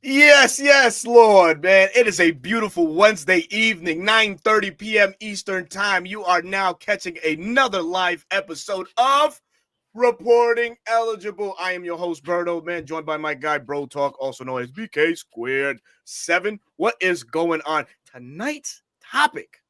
Yes, yes, Lord, man. It is a beautiful Wednesday evening, 9:30 p.m. Eastern Time. You are now catching another live episode of Reporting Eligible. I am your host, Berto, man, joined by my guy, Bro Talk, also known as BK Squared 7. What is going on? Tonight's topic,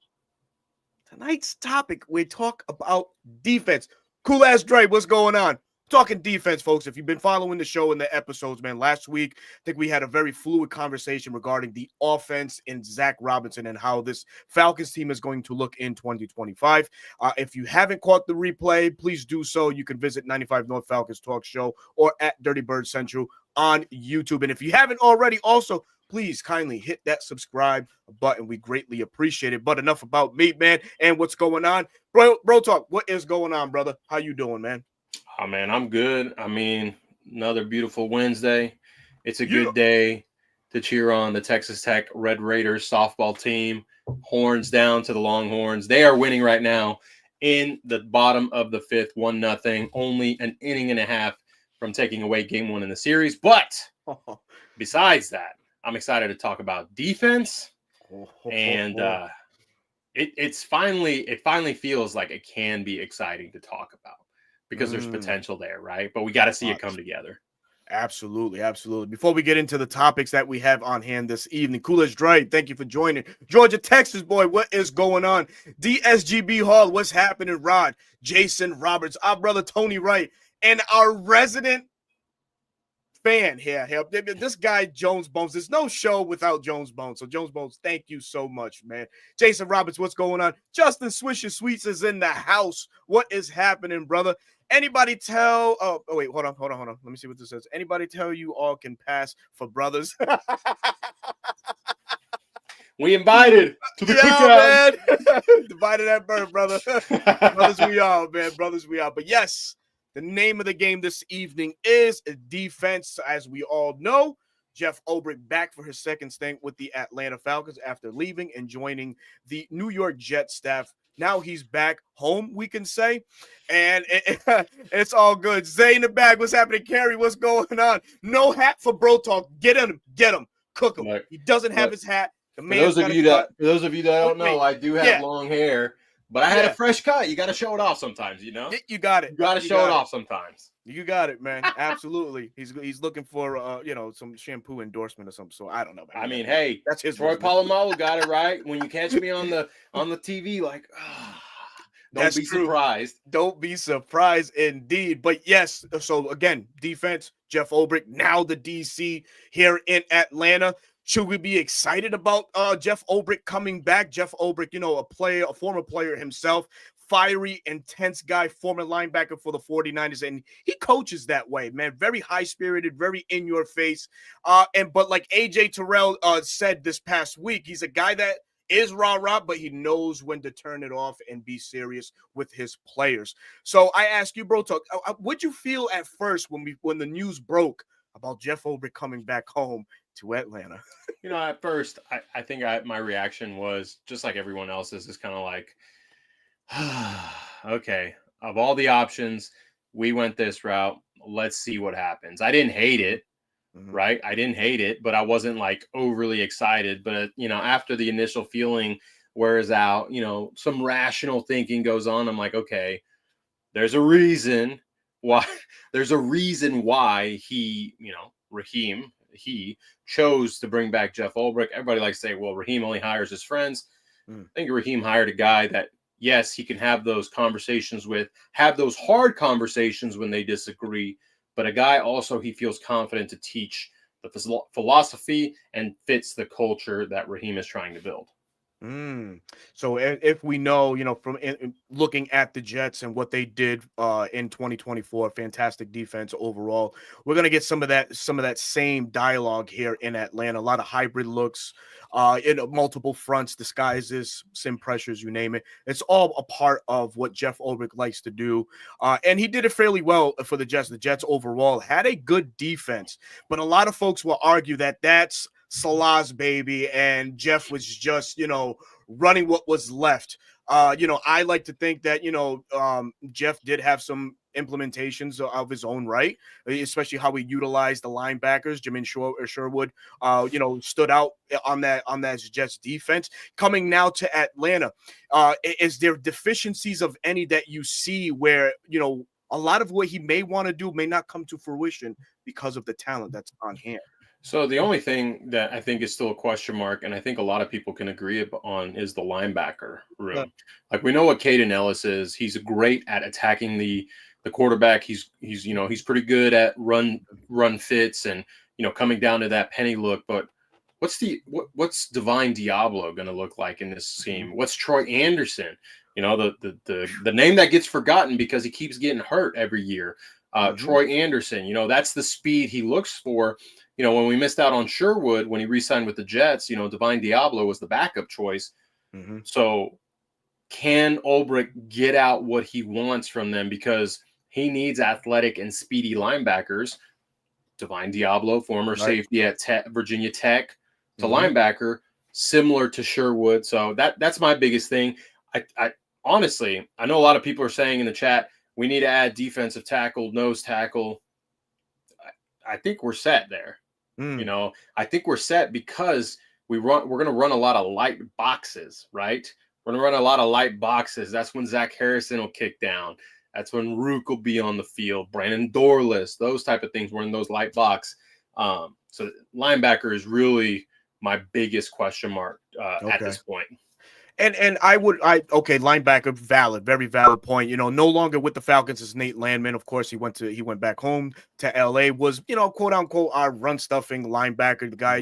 we talk about defense. Cool ass Dre, what's going on? Talking defense, folks. If you've been following the show and the episodes, man, last week, I think we had a very fluid conversation regarding the offense in Zach Robinson and how this Falcons team is going to look in 2025. If you haven't caught the replay, please do so. You can visit 95 North Falcons Talk Show or at Dirty Bird Central on YouTube. And if you haven't already, also, please kindly hit that subscribe button. We greatly appreciate it. But enough about me, man, and what's going on. Bro Talk, what is going on, brother? How you doing, man? Oh, man, I'm good. I mean, another beautiful Wednesday. It's a Yeah. good day to cheer on the Texas Tech Red Raiders softball team. Horns down to the Longhorns. They are winning right now in the bottom of the fifth, 1-0. Only an inning and a half from taking away game one in the series. But besides that, I'm excited to talk about defense. And it finally feels like it can be exciting to talk about because there's potential there, right? But we got to see it come together. Absolutely, absolutely. Before we get into the topics that we have on hand this evening, Coolidge Dre, thank you for joining. Georgia, Texas boy, what is going on? DSGB Hall, what's happening? Rod, Jason Roberts, our brother Tony Wright, and our resident fan here. This guy, Jones Bones. There's no show without Jones Bones. So, Jones Bones, thank you so much, man. Jason Roberts, what's going on? Justin Swisher Sweets is in the house. What is happening, brother? Anybody tell? Oh, wait, hold on. Let me see what this says. Anybody tell you all can pass for brothers? We invited to the cookout. Man. Divided that bird, brother. Brothers we are, man. Brothers we are. But yes, the name of the game this evening is defense. As we all know, Jeff Ulbrich back for his second stint with the Atlanta Falcons after leaving and joining the New York Jets staff. Now he's back home, we can say, and it's all good. Zay in the bag. What's happening? Carrie, what's going on? No hat for Bro Talk. Get him. Cook him. He doesn't have his hat. For those of you that don't know, I do have long hair, but I had a fresh cut. You got to show it off sometimes, you know. You got it. You got to show it off sometimes. You got it, man. Absolutely. He's looking for some shampoo endorsement or something. So I don't know, man. I mean, hey, that's his. Troy Polamalu got it right. When you catch me on the TV, like, don't be surprised. Don't be surprised, indeed. But yes, so again, defense. Jeff Ulbrich, now the DC here in Atlanta. Should we be excited about Jeff Ulbrich coming back? Jeff Ulbrich, a former player himself, fiery, intense guy, former linebacker for the 49ers, and he coaches that way, man. Very high-spirited, very in your face. But like AJ Terrell said this past week, he's a guy that is rah-rah, but he knows when to turn it off and be serious with his players. So I ask you, Bro Talk, what'd you feel at first when the news broke about Jeff Ulbrich coming back home to Atlanta? At first, I think my reaction was just like everyone else's, is kind of like, okay, of all the options, we went this route. Let's see what happens. I didn't hate it, right? I didn't hate it, but I wasn't like overly excited. But, after the initial feeling wears out, some rational thinking goes on. I'm like, okay, there's a reason why he, Raheem, he chose to bring back Jeff Ulbrich. Everybody likes to say, well, Raheem only hires his friends. I think Raheem hired a guy that, yes, he can have those conversations with, have those hard conversations when they disagree, but a guy also he feels confident to teach the philosophy and fits the culture that Raheem is trying to build. So if we know, from looking at the Jets and what they did in 2024, fantastic defense overall, we're going to get some of that same dialogue here in Atlanta. A lot of hybrid looks in multiple fronts, disguises, sim pressures, you name it. It's all a part of what Jeff Ulbrich likes to do. And he did it fairly well for the Jets. The Jets overall had a good defense, but a lot of folks will argue that that's Salah's baby, and Jeff was just, running what was left. I like to think that, Jeff did have some implementations of his own right, especially how he utilized the linebackers. Jamin Sherwood, stood out on that Jets defense. Coming now to Atlanta, is there deficiencies of any that you see where a lot of what he may want to do may not come to fruition because of the talent that's on hand? So the only thing that I think is still a question mark, and I think a lot of people can agree on, is the linebacker Yeah. room. Like, we know what Caden Ellis is. He's great at attacking the quarterback. He's pretty good at run fits and coming down to that penny look. But what's Divine Diablo going to look like in this scheme? What's Troy Anderson? The name that gets forgotten because he keeps getting hurt every year. Troy Anderson, that's the speed he looks for. When we missed out on Sherwood, when he re-signed with the Jets, Divine Diablo was the backup choice. So can Ulbrich get out what he wants from them? Because he needs athletic and speedy linebackers. Divine Diablo, former safety at Virginia Tech, to linebacker, similar to Sherwood. So that's my biggest thing. I honestly, I know a lot of people are saying in the chat, we need to add defensive tackle, nose tackle. I think we're set there. I think we're set because we're going to run a lot of light boxes, right? We're going to run a lot of light boxes. That's when Zach Harrison will kick down. That's when Rook will be on the field. Brandon Dorless, those type of things. We're in those light box. So linebacker is really my biggest question mark at this point. And linebacker, very valid point. No longer with the Falcons is Nate Landman. Of course, he went back home to LA. Was quote unquote our run stuffing linebacker. The guy,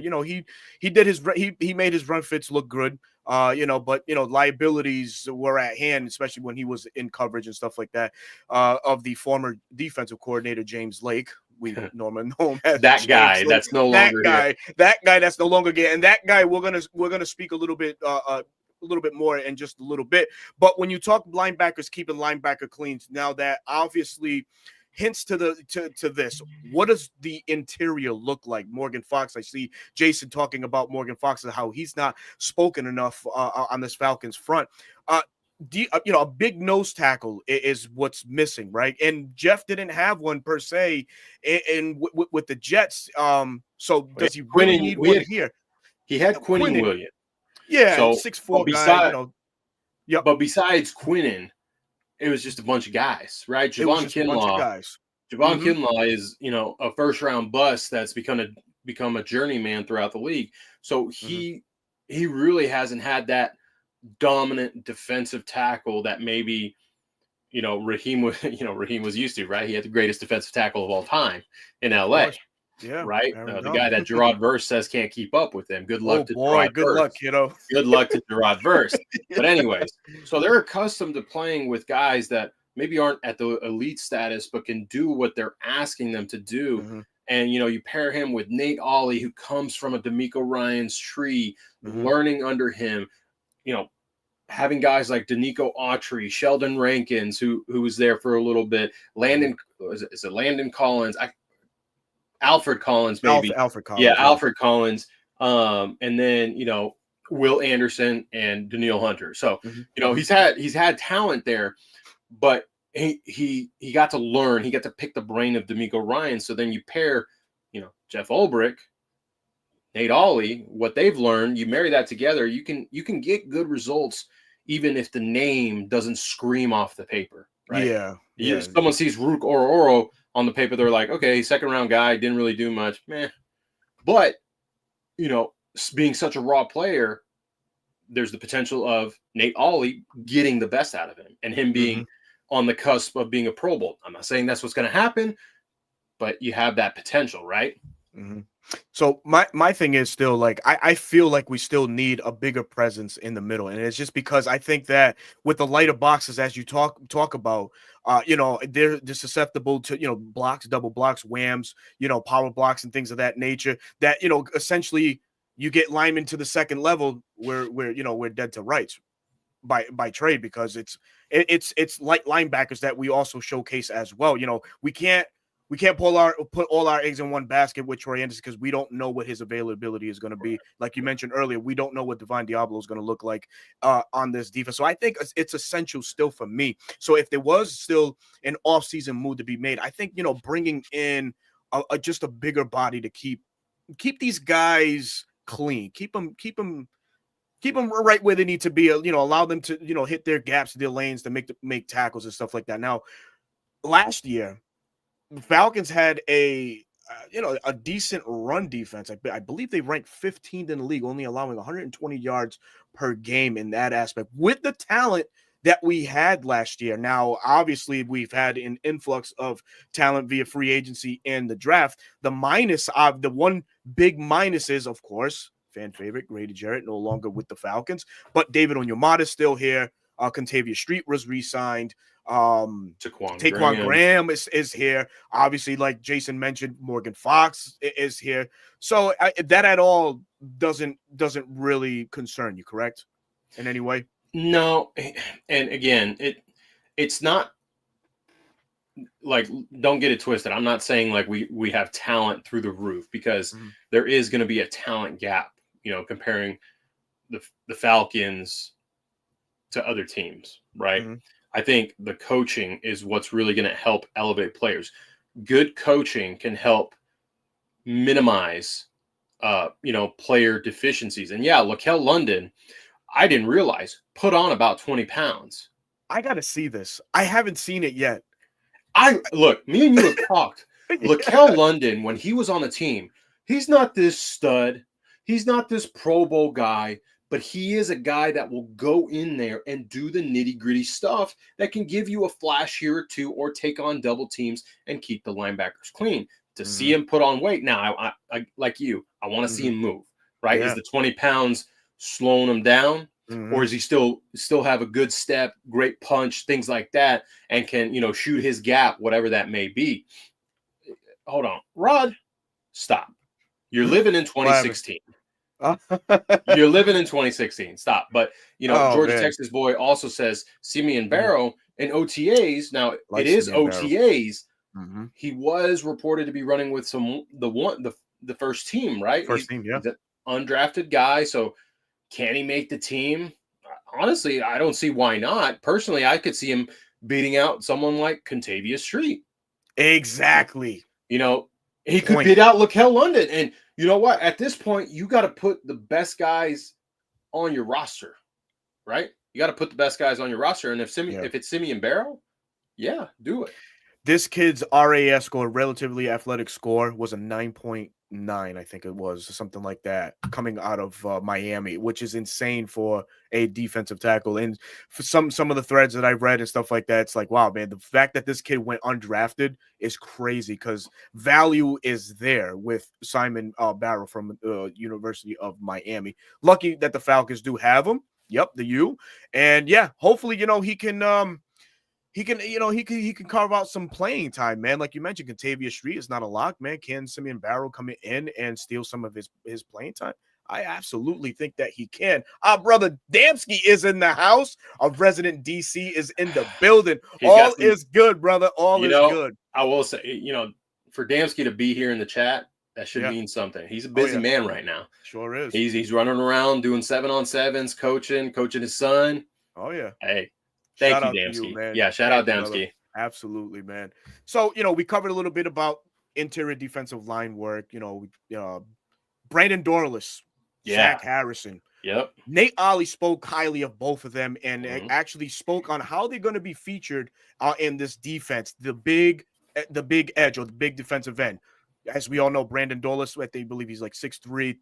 he made his run fits look good. But liabilities were at hand, especially when he was in coverage and stuff like that. Of the former defensive coordinator James Lake. We normally know him as that guy. That's no longer here. That guy that's no longer here. And that guy, we're gonna speak a little bit more in just a little bit. But when you talk linebackers keeping linebacker cleans, now that obviously hints to this. What does the interior look like? Morgan Fox, I see Jason talking about Morgan Fox and how he's not spoken enough on this Falcons front. A big nose tackle is what's missing, right? And Jeff didn't have one per se with the Jets. So does he really need one here? He had Quinnen Williams. Yeah, so 6'4" guy, Yep. But besides Quinnen, it was just a bunch of guys, right? Javon Kinlaw is, a first-round bust that's become a journeyman throughout the league. So he really hasn't had that dominant defensive tackle that maybe, Raheem was used to, right? He had the greatest defensive tackle of all time in LA. Yeah, right. The guy that Gerard Verse says can't keep up with him. Good luck to Gerard Verse. Good luck, kiddo. Good luck to Gerard Verse. But anyways, so they're accustomed to playing with guys that maybe aren't at the elite status, but can do what they're asking them to do. And, you pair him with Nate Ollie, who comes from a D'Amico Ryans tree, learning under him, having guys like Danico Autry, Sheldon Rankins, who was there for a little bit, Landon Collins, Alfred Collins, maybe. Alfred Collins. Yeah, Alfred Collins. And then, Will Anderson and Daniil Hunter. So, he's had talent there, but he got to learn. He got to pick the brain of D'Amico Ryans. So then you pair, Jeff Ulbrich, Nate Ollie, what they've learned, you marry that together, you can get good results even if the name doesn't scream off the paper, right? Yeah. Someone sees Rook Oro on the paper, they're like, okay, second round guy, didn't really do much, meh. But, being such a raw player, there's the potential of Nate Ollie getting the best out of him and him being on the cusp of being a Pro Bowl. I'm not saying that's what's going to happen, but you have that potential, right? So my thing is still like I feel like we still need a bigger presence in the middle, and it's just because I think that with the lighter boxes, as you talk about, they're susceptible to blocks, double blocks, whams, power blocks, and things of that nature. That essentially you get linemen to the second level where we're dead to rights by trade, because it's light linebackers that we also showcase as well. We can't we can't put all our eggs in one basket with Troy Anderson because we don't know what his availability is going to be. Like you mentioned earlier, we don't know what Divine Diablo is going to look like on this defense. So I think it's essential still for me. So if there was still an offseason move to be made, I think, bringing in just a bigger body to keep these guys clean, keep them right where they need to be, allow them to, hit their gaps, their lanes to make tackles and stuff like that. Now, last year, Falcons had a decent run defense. I believe they ranked 15th in the league, only allowing 120 yards per game in that aspect with the talent that we had last year. Now, obviously, we've had an influx of talent via free agency and the draft. The one big minus is, of course, fan favorite Grady Jarrett no longer with the Falcons, but David Onyemata is still here. Contavious Street was re-signed. Taquan Graham is here. Obviously, like Jason mentioned, Morgan Fox is here. So that at all doesn't really concern you, correct? In any way? No. And again, it's not like, don't get it twisted. I'm not saying like we have talent through the roof, because there is going to be a talent gap, comparing the Falcons to other teams, right? I think the coaching is what's really going to help elevate players. Good coaching can help minimize, player deficiencies. And yeah, Lakel London, I didn't realize, put on about 20 pounds. I got to see this. I haven't seen it yet. Look, me and you have talked. Lakel London, when he was on the team, he's not this stud. He's not this Pro Bowl guy. But he is a guy that will go in there and do the nitty-gritty stuff that can give you a flash here or two, or take on double teams and keep the linebackers clean. To see him put on weight now, I like you, I want to see him move, right? Yeah. Is the 20 pounds slowing him down? Or is he still have a good step, great punch, things like that, and can, shoot his gap, whatever that may be? Hold on. Rod, stop. You're living in 2016. You're living in 2016. Stop. But, Georgia Texas boy also says Simeon Barrow in OTAs. Now, it is OTAs. He was reported to be running with the first team, right? First team, yeah. He's an undrafted guy. So can he make the team? Honestly, I don't see why not. Personally, I could see him beating out someone like Contavious Street. Exactly. He could beat out Lakel London. And you know what? At this point, you got to put the best guys on your roster, right? You got to put the best guys on your roster. And if it's Simeon Barrow, yeah, do it. This kid's RAS score, relatively athletic score, was a 9.9, I think it was, something like that, coming out of Miami, which is insane for a defensive tackle. And for some of the threads that I've read and stuff like that, it's like, wow, man, the fact that this kid went undrafted is crazy, because value is there with Simon Barrow from University of Miami. Lucky that the Falcons do have him. Yep, the U. And yeah, hopefully, he can he can carve out some playing time, man. Like you mentioned, Contavious Street is not a lock, man. Can Simeon Barrow come in and steal some of his playing time? I absolutely think that he can. Our brother Damsky is in the house. Our resident DC is in the building. All is good, brother. All is good. I will say, for Damsky to be here in the chat, that should mean something. He's a busy man right now. Sure is. He's running around doing 7-on-7s, coaching his son. Oh yeah. Hey. Thank you, Damsky. Man. Yeah, shout out Damsky. Absolutely, man. So, we covered a little bit about interior defensive line work. Brandon Dorlus, Zach Harrison. Yep. Nate Ollie spoke highly of both of them, and actually spoke on how they're going to be featured in this defense. The big edge, or the big defensive end. As we all know, Brandon Dorlus, they believe he's like 6'3",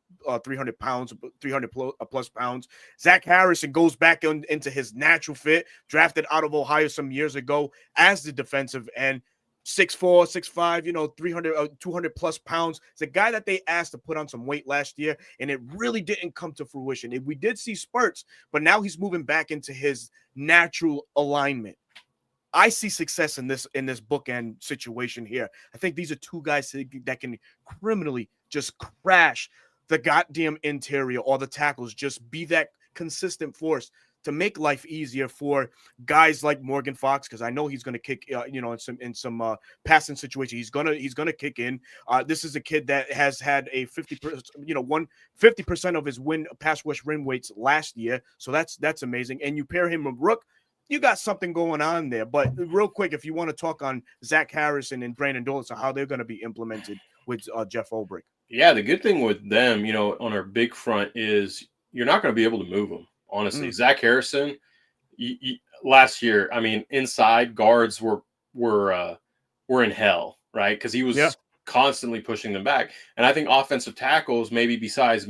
300 pounds, 300 plus pounds. Zach Harrison goes back into his natural fit, drafted out of Ohio some years ago as the defensive end, 6'4", 6'5", 300, 200 plus pounds. It's a guy that they asked to put on some weight last year, and it really didn't come to fruition. We did see spurts, but now he's moving back into his natural alignment. I see success in this bookend situation here. I think these are two guys that can criminally just crash the goddamn interior, or the tackles, just be that consistent force to make life easier for guys like Morgan Fox, because I know he's going to kick, in some passing situation. He's gonna kick in. This is a kid that has had a 50%, 50% of his pass rush win weights last year, so that's amazing. And you pair him with Rook, you got something going on there. But real quick, if you want to talk on Zach Harrison and Brandon Dolan, how they're going to be implemented with Jeff Ulbrich. Yeah, the good thing with them, on our big front is you're not going to be able to move them. Honestly, Zach Harrison, last year, I mean, inside guards were in hell, right? Because he was constantly pushing them back. And I think offensive tackles, maybe besides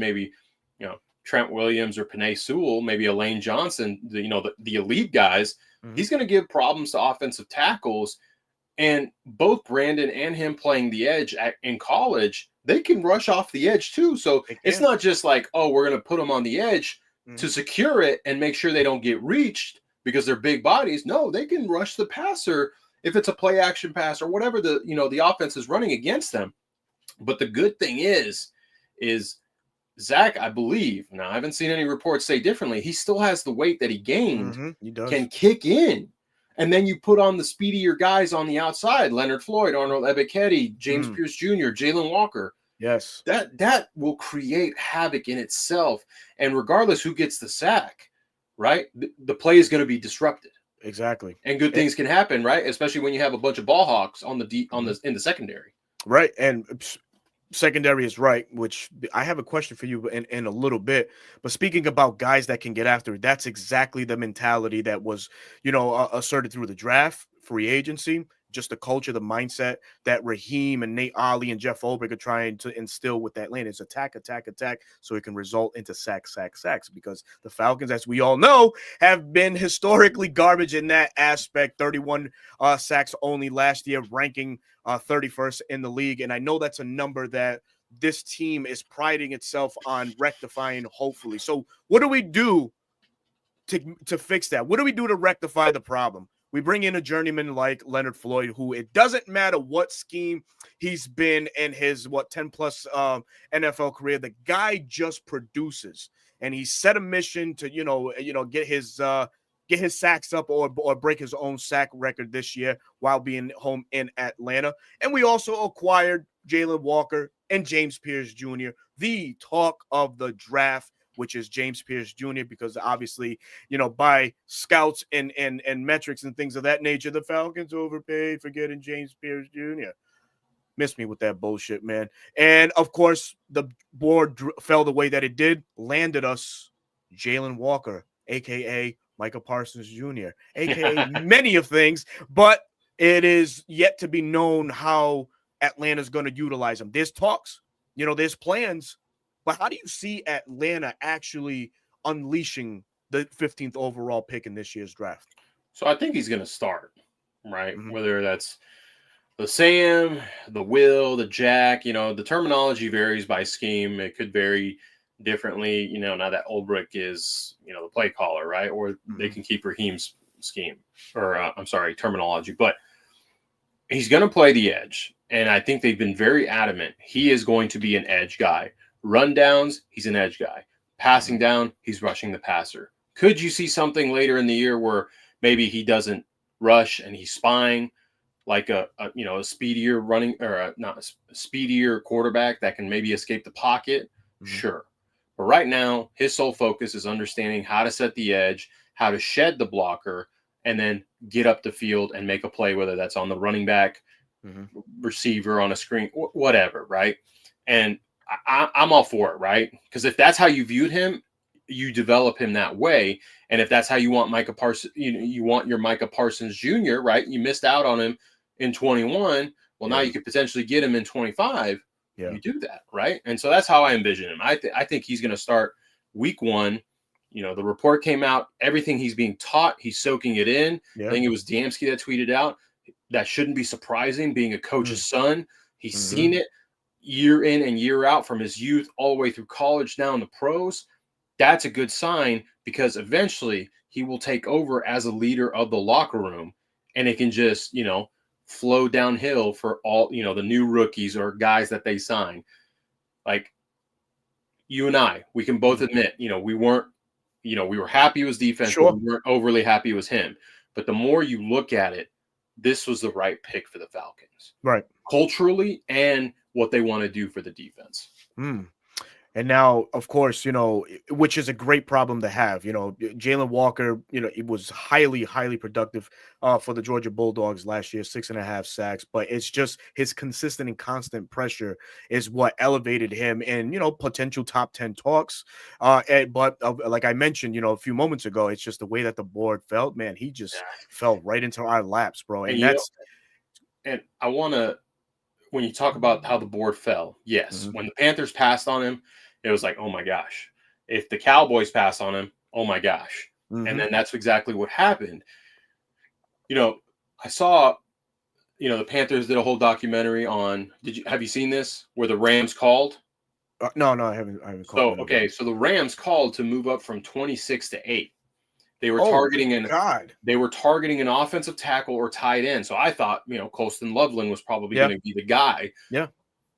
Trent Williams or Penei Sewell, maybe a Lane Johnson, the elite guys, he's going to give problems to offensive tackles. And both Brandon and him playing the edge in college, they can rush off the edge too. So it's not just like, oh, we're going to put them on the edge to secure it and make sure they don't get reached because they're big bodies. No, they can rush the passer if it's a play action pass or whatever the offense is running against them. But the good thing is Zach, I believe, now I haven't seen any reports say differently, he still has the weight that he gained, he does. Can kick in. And then you put on the speedier guys on the outside, Leonard Floyd, Arnold Ebiketie, James Pierce Jr., Jalen Walker. Yes. That will create havoc in itself. And regardless who gets the sack, right, the play is going to be disrupted. Exactly. And good things can happen, right? Especially when you have a bunch of ball hawks in the secondary. Right. And secondary is right, which I have a question for you in a little bit. But speaking about guys that can get after it, that's exactly the mentality that was, asserted through the draft, free agency, just the culture, the mindset that Raheem and Nate Ollie and Jeff Ulbrich are trying to instill with that lane is attack, so it can result into sacks. Because the Falcons, as we all know, have been historically garbage in that aspect. 31 sacks only last year, ranking 31st in the league. And I know that's a number that this team is priding itself on rectifying, hopefully. So what do we do to fix that? What do we do to rectify the problem? We bring in a journeyman like Leonard Floyd, who it doesn't matter what scheme he's been in his 10-plus NFL career. The guy just produces, and he set a mission to get his sacks up or break his own sack record this year while being home in Atlanta. And we also acquired Jalen Walker and James Pierce Jr., the talk of the draft, which is James Pierce Jr., because obviously, by scouts and metrics and things of that nature, the Falcons overpaid for getting James Pierce Jr. Miss me with that bullshit, man. And, of course, the board fell the way that it did, landed us Jalen Walker, a.k.a. Micah Parsons Jr., a.k.a. many of things, but it is yet to be known how Atlanta's going to utilize him. There's talks, there's plans. But how do you see Atlanta actually unleashing the 15th overall pick in this year's draft? So I think he's going to start, right? Whether that's the Sam, the Will, the Jack, the terminology varies by scheme. It could vary differently, now that Ulbrich is, the play caller, right? Or they can keep Raheem's scheme or terminology. But he's going to play the edge. And I think they've been very adamant. He is going to be an edge guy. Rundowns, he's an edge guy. Passing down, he's rushing the passer. Could you see something later in the year where maybe he doesn't rush and he's spying like a speedier running or not a speedier quarterback that can maybe escape the pocket? Sure. But right now, his sole focus is understanding how to set the edge, how to shed the blocker, and then get up the field and make a play, whether that's on the running back, receiver, on a screen, whatever, right? And I'm all for it, right? Because if that's how you viewed him, you develop him that way. And if that's how you want Micah Parsons, you want your Micah Parsons Jr., right? You missed out on him in 21. Well, now you could potentially get him in 25. Yeah. You do that, right? And so that's how I envision him. I think he's going to start week 1. The report came out. Everything he's being taught, he's soaking it in. I think it was Damsky that tweeted out. That shouldn't be surprising, being a coach's son. He's seen it year in and year out from his youth all the way through college, now in the pros. That's a good sign because eventually he will take over as a leader of the locker room, and it can just, flow downhill for all, the new rookies or guys that they sign. Like you and I, we can both admit, we weren't we were happy it was defense, but Sure. we weren't overly happy it was him. But the more you look at it, this was the right pick for the Falcons, Right. culturally and what they want to do for the defense. And now, of course, which is a great problem to have. Jalen Walker, it was highly, highly productive for the Georgia Bulldogs last year, 6.5 sacks. But it's just his consistent and constant pressure is what elevated him in, potential top 10 talks. But like I mentioned, a few moments ago, it's just the way that the board felt. Man, he just fell right into our laps, bro. And that's and I want to, when you talk about how the board fell, yes, when the Panthers passed on him, it was like, oh my gosh. If the Cowboys pass on him, oh my gosh. And then that's exactly what happened. I saw, the Panthers did a whole documentary on, have you seen this, where the Rams called? No, I haven't called. So the Rams called to move up from 26 to 8. They were targeting an offensive tackle or tight end. So I thought, Colston Loveland was probably going to be the guy. Yeah.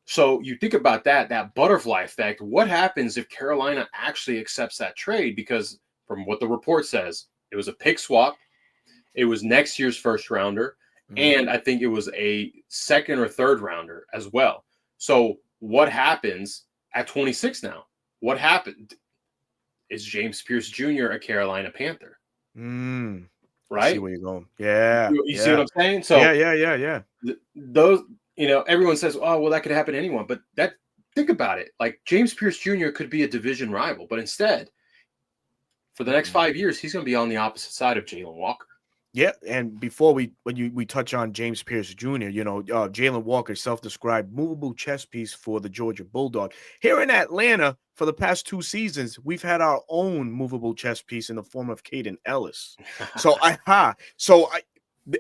So you think about that butterfly effect. What happens if Carolina actually accepts that trade? Because from what the report says, it was a pick swap. It was next year's first rounder. And I think it was a second or third rounder as well. So what happens at 26 now? What happened? Is James Pierce Jr. a Carolina Panther? Right? I see where you're going. Yeah. You see what I'm saying? So yeah. Those, everyone says, oh, well, that could happen to anyone. But think about it. Like James Pierce Jr. could be a division rival, but instead, for the next 5 years, he's going to be on the opposite side of Jalen Walker. Yeah, and before we touch on James Pierce Jr., Jalen Walker, self-described movable chess piece for the Georgia Bulldog. Here in Atlanta, for the past 2 seasons, we've had our own movable chess piece in the form of Kaden Ellis.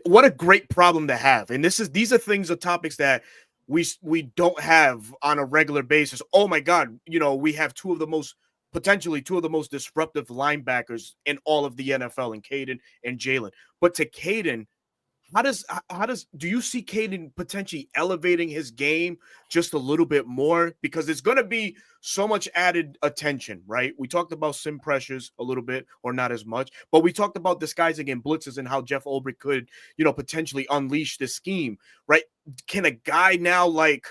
What a great problem to have. And these are topics that we don't have on a regular basis. Oh my God, we have potentially two of the most disruptive linebackers in all of the NFL, in Caden and Jalen. But to Caden, do you see Caden potentially elevating his game just a little bit more? Because there's going to be so much added attention, right? We talked about sim pressures a little bit, or not as much, but we talked about disguising in blitzes and how Jeff Ulbrich could, potentially unleash the scheme, right? Can a guy now like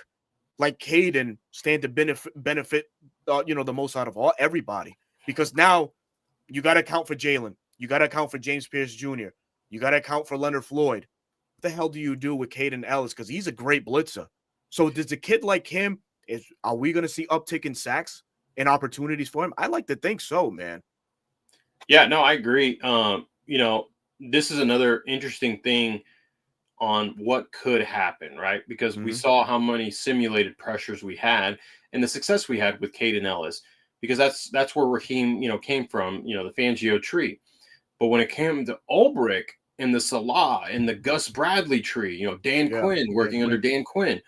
Caden stand to benefit the most out of everybody? Because now you got to account for Jalen. You got to account for James Pierce Jr. You got to account for Leonard Floyd. What the hell do you do with Caden Ellis? Because he's a great blitzer. So does a kid like him, are we going to see uptick in sacks and opportunities for him? I like to think so, man. Yeah, no, I agree. This is another interesting thing on what could happen, right? Because we saw how many simulated pressures we had and the success we had with Caden Ellis, because that's where Raheem, came from, the Fangio tree. But when it came to Ulbrich and the Salah and the Gus Bradley tree, Dan Quinn, working under Dan Quinn,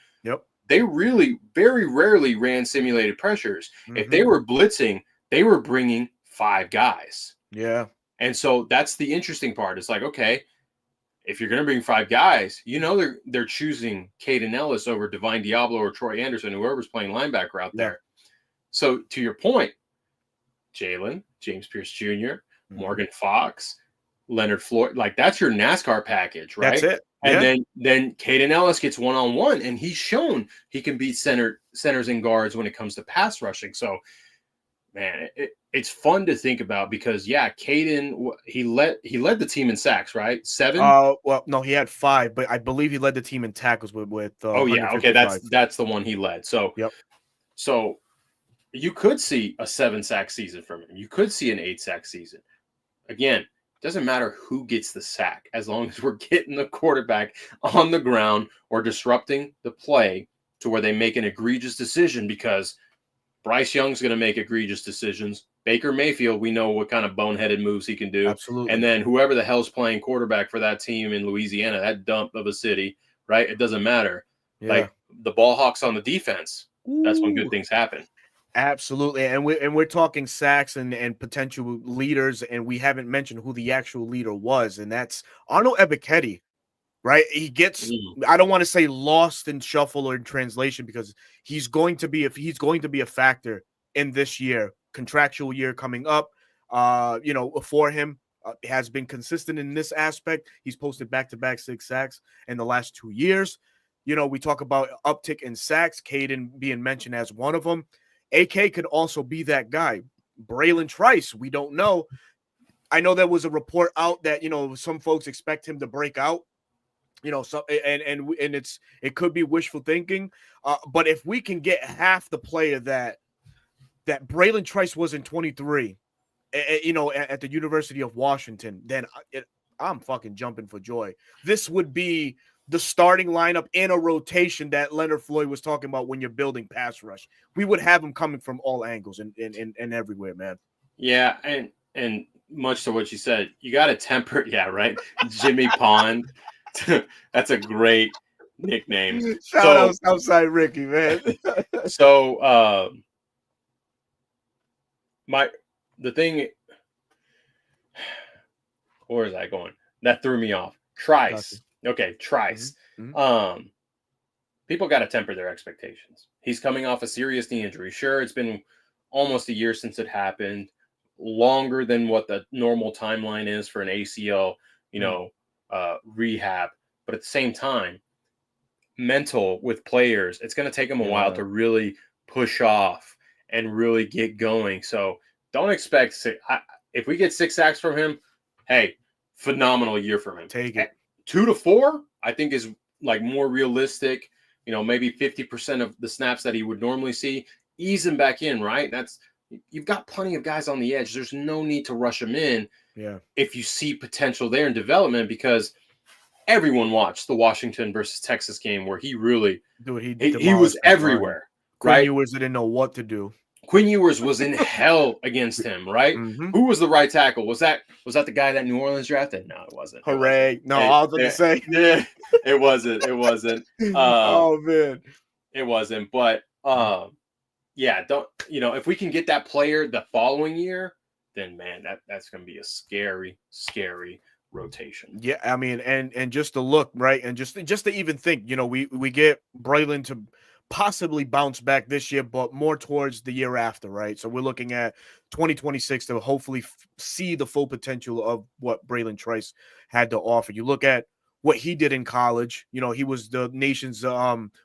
they really very rarely ran simulated pressures. If they were blitzing, they were bringing 5 guys. Yeah. And so that's the interesting part. It's like, okay, if you're going to bring 5 guys, they're choosing Caden Ellis over Divine Diablo or Troy Anderson, whoever's playing linebacker out there. So to your point, Jalen, James Pierce Jr., Morgan Fox, Leonard Floyd, like that's your NASCAR package, right? That's it. And then Caden Ellis gets one-on-one, and he's shown he can beat centers and guards when it comes to pass rushing. So, man, it's fun to think about because, Caden, he led the team in sacks, right? 7? Well, no, he had 5, but I believe he led the team in tackles with okay, that's the one he led. So, So you could see a 7-sack season from him. You could see an 8-sack season. Again, doesn't matter who gets the sack as long as we're getting the quarterback on the ground or disrupting the play to where they make an egregious decision, because Bryce Young's going to make egregious decisions. Baker Mayfield, we know what kind of boneheaded moves he can do. Absolutely. And then whoever the hell's playing quarterback for that team in Louisiana, that dump of a city, right? It doesn't matter. Yeah. Like the ball hawks on the defense, that's when good things happen. Absolutely. And we're talking sacks and potential leaders, and we haven't mentioned who the actual leader was, and that's Arnold Ebiketie, right? He gets I don't want to say lost in shuffle or in translation, because he's going to be a factor in this year, contractual year coming up. for him. Has been consistent in this aspect. He's posted back-to-back 6 sacks in the last 2 years. We talk about uptick in sacks, Caden being mentioned as one of them. AK could also be that guy. Braylon Trice, we don't know. I know there was a report out that, some folks expect him to break out. So it could be wishful thinking. But if we can get half the player that Braylon Trice was in 23, at the University of Washington, then I'm fucking jumping for joy. This would be the starting lineup in a rotation that Leonard Floyd was talking about when you're building pass rush. We would have them coming from all angles and everywhere, man. Yeah, and much to what you said, you got to temper. Yeah, right. Jimmy Pond. That's a great nickname. Shout out Southside Ricky, man. So the thing, where is that going? That threw me off. Trice. Okay, Trice. Mm-hmm. People got to temper their expectations. He's coming off a serious knee injury. Sure, it's been almost a year since it happened, longer than what the normal timeline is for an ACL, rehab. But at the same time, mental with players, it's going to take them a while to really push off and really get going. So don't expect if we get 6 sacks from him, hey, phenomenal year from him. Take it. 2 to 4, I think, is like more realistic. Maybe 50% of the snaps that he would normally see. Ease him back in, right? You've got plenty of guys on the edge. There's no need to rush him in. Yeah. If you see potential there in development, because everyone watched the Washington versus Texas game where he really, he was everywhere. Right? Quinn Ewers didn't know what to do. Quinn Ewers was in hell against him, right? Mm-hmm. Who was the right tackle? Was that the guy that New Orleans drafted? No, it wasn't. Hooray. No, I was going to say. Yeah, it wasn't. It wasn't. Oh, man. It wasn't. But, if we can get that player the following year, then, man, that's going to be a scary, scary rotation. Yeah, I mean, and just to look, right, and just to even think, we get Braylon to possibly bounce back this year, but more towards the year after, right? So we're looking at 2026 to hopefully see the full potential of what Braylon Trice had to offer. You look at what he did in college. He was the nation's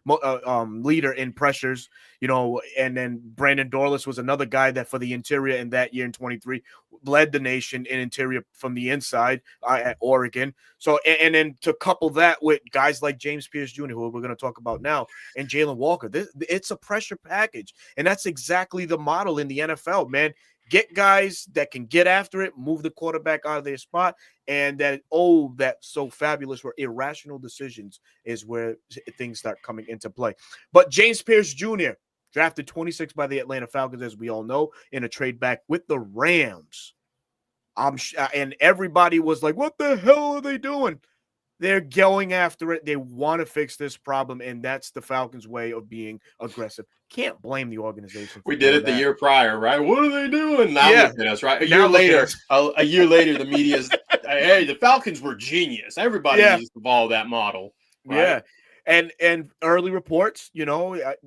leader in pressures, and then Brandon Dorlus was another guy that for the interior in that year in 23 led the nation in interior from the inside at Oregon. So, and then to couple that with guys like James Pierce Jr., who we're going to talk about now, and Jalen Walker, it's a pressure package. And that's exactly the model in the NFL, man. Get guys that can get after it, move the quarterback out of their spot, and that's so fabulous where irrational decisions is where things start coming into play. But James Pierce Jr., drafted 26 by the Atlanta Falcons, as we all know, in a trade back with the Rams. And everybody was like, what the hell are they doing? They're going after it. They want to fix this problem, and that's the Falcons' way of being aggressive. Can't blame the organization. We did it the year prior, right? What are they doing? Now look at us, right? A year later, the media's, hey, the Falcons were genius. Everybody needs to follow that model. Right? Yeah, and early reports,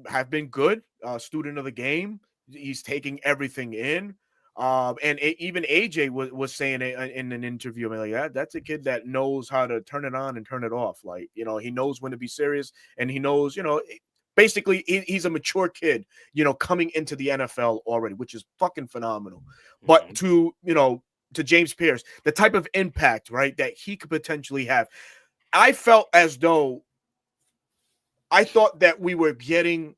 have been good. Student of the game. He's taking everything in. And even AJ was saying in an interview, like, that's a kid that knows how to turn it on and turn it off. Like, he knows when to be serious, and he knows, basically he's a mature kid, coming into the NFL already, which is fucking phenomenal. Mm-hmm. But to James Pierce, the type of impact, right, that he could potentially have, I felt as though I thought that we were getting,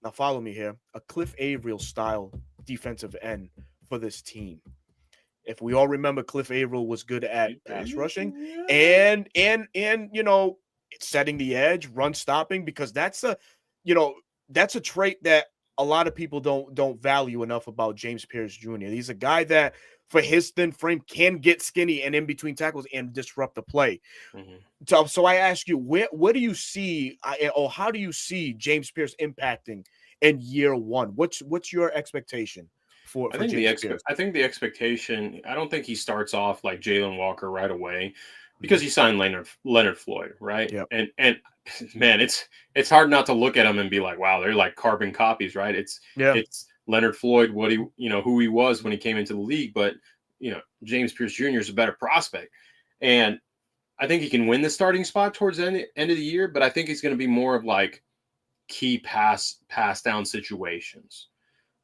now follow me here, a Cliff Averill style defensive end for this team. If we all remember, Cliff Averill was good at pass rushing and setting the edge, run stopping, because that's a trait that a lot of people don't value enough about James Pierce Jr. He's a guy that, for his thin frame, can get skinny and in between tackles and disrupt the play. Mm-hmm. So I ask you, what do you see, or how do you see James Pierce impacting in year one? What's your expectation for James Pierce? I think the expectation, I don't think he starts off like Jalen Walker right away, because he signed Leonard Floyd, right? Yep. And man, it's hard not to look at him and be like, wow, they're like carbon copies, right? It's Leonard Floyd, who he was when he came into the league, but James Pierce Jr. is a better prospect, and I think he can win the starting spot towards the end of the year. But I think he's going to be more of like key pass down situations,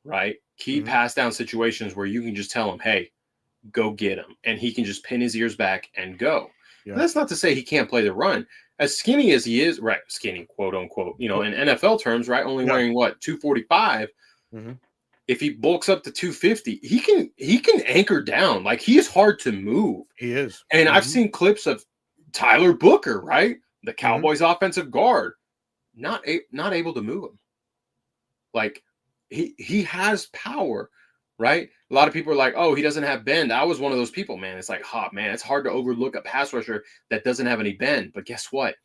right? Key pass down situations where you can just tell him, hey, go get him, and he can just pin his ears back and go. Yeah. That's not to say he can't play the run. As skinny as he is, right? Skinny, quote unquote, in NFL terms, right? Only wearing what, 245. If he bulks up to 250, he can anchor down. Like, he is hard to move. He is. And I've seen clips of Tyler Booker, right? The Cowboys offensive guard, not able to move him. Like, he has power, right? A lot of people are like, oh, he doesn't have bend. I was one of those people, man. It's like, man, it's hard to overlook a pass rusher that doesn't have any bend. But guess what?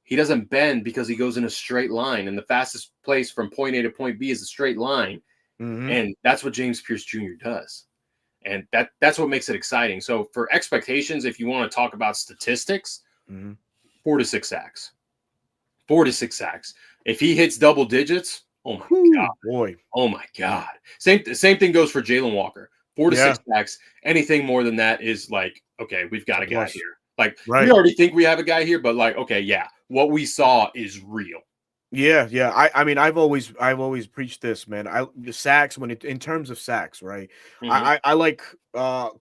He doesn't bend because he goes in a straight line. And the fastest place from point A to point B is a straight line. And that's what James Pierce Jr. does. And that's what makes it exciting. So for expectations, if you want to talk about statistics, 4 to 6 sacks. 4 to 6 sacks. If he hits double digits, oh my God. Boy. Oh my God. Same thing goes for Jalen Walker. 4 to 6 sacks. Anything more than that is like, okay, we've got a guy here. Like, we already think we have a guy here, but like, okay, yeah, what we saw is real. Yeah. I mean, I've always preached this, man. The sacks, in terms of sacks, right? I like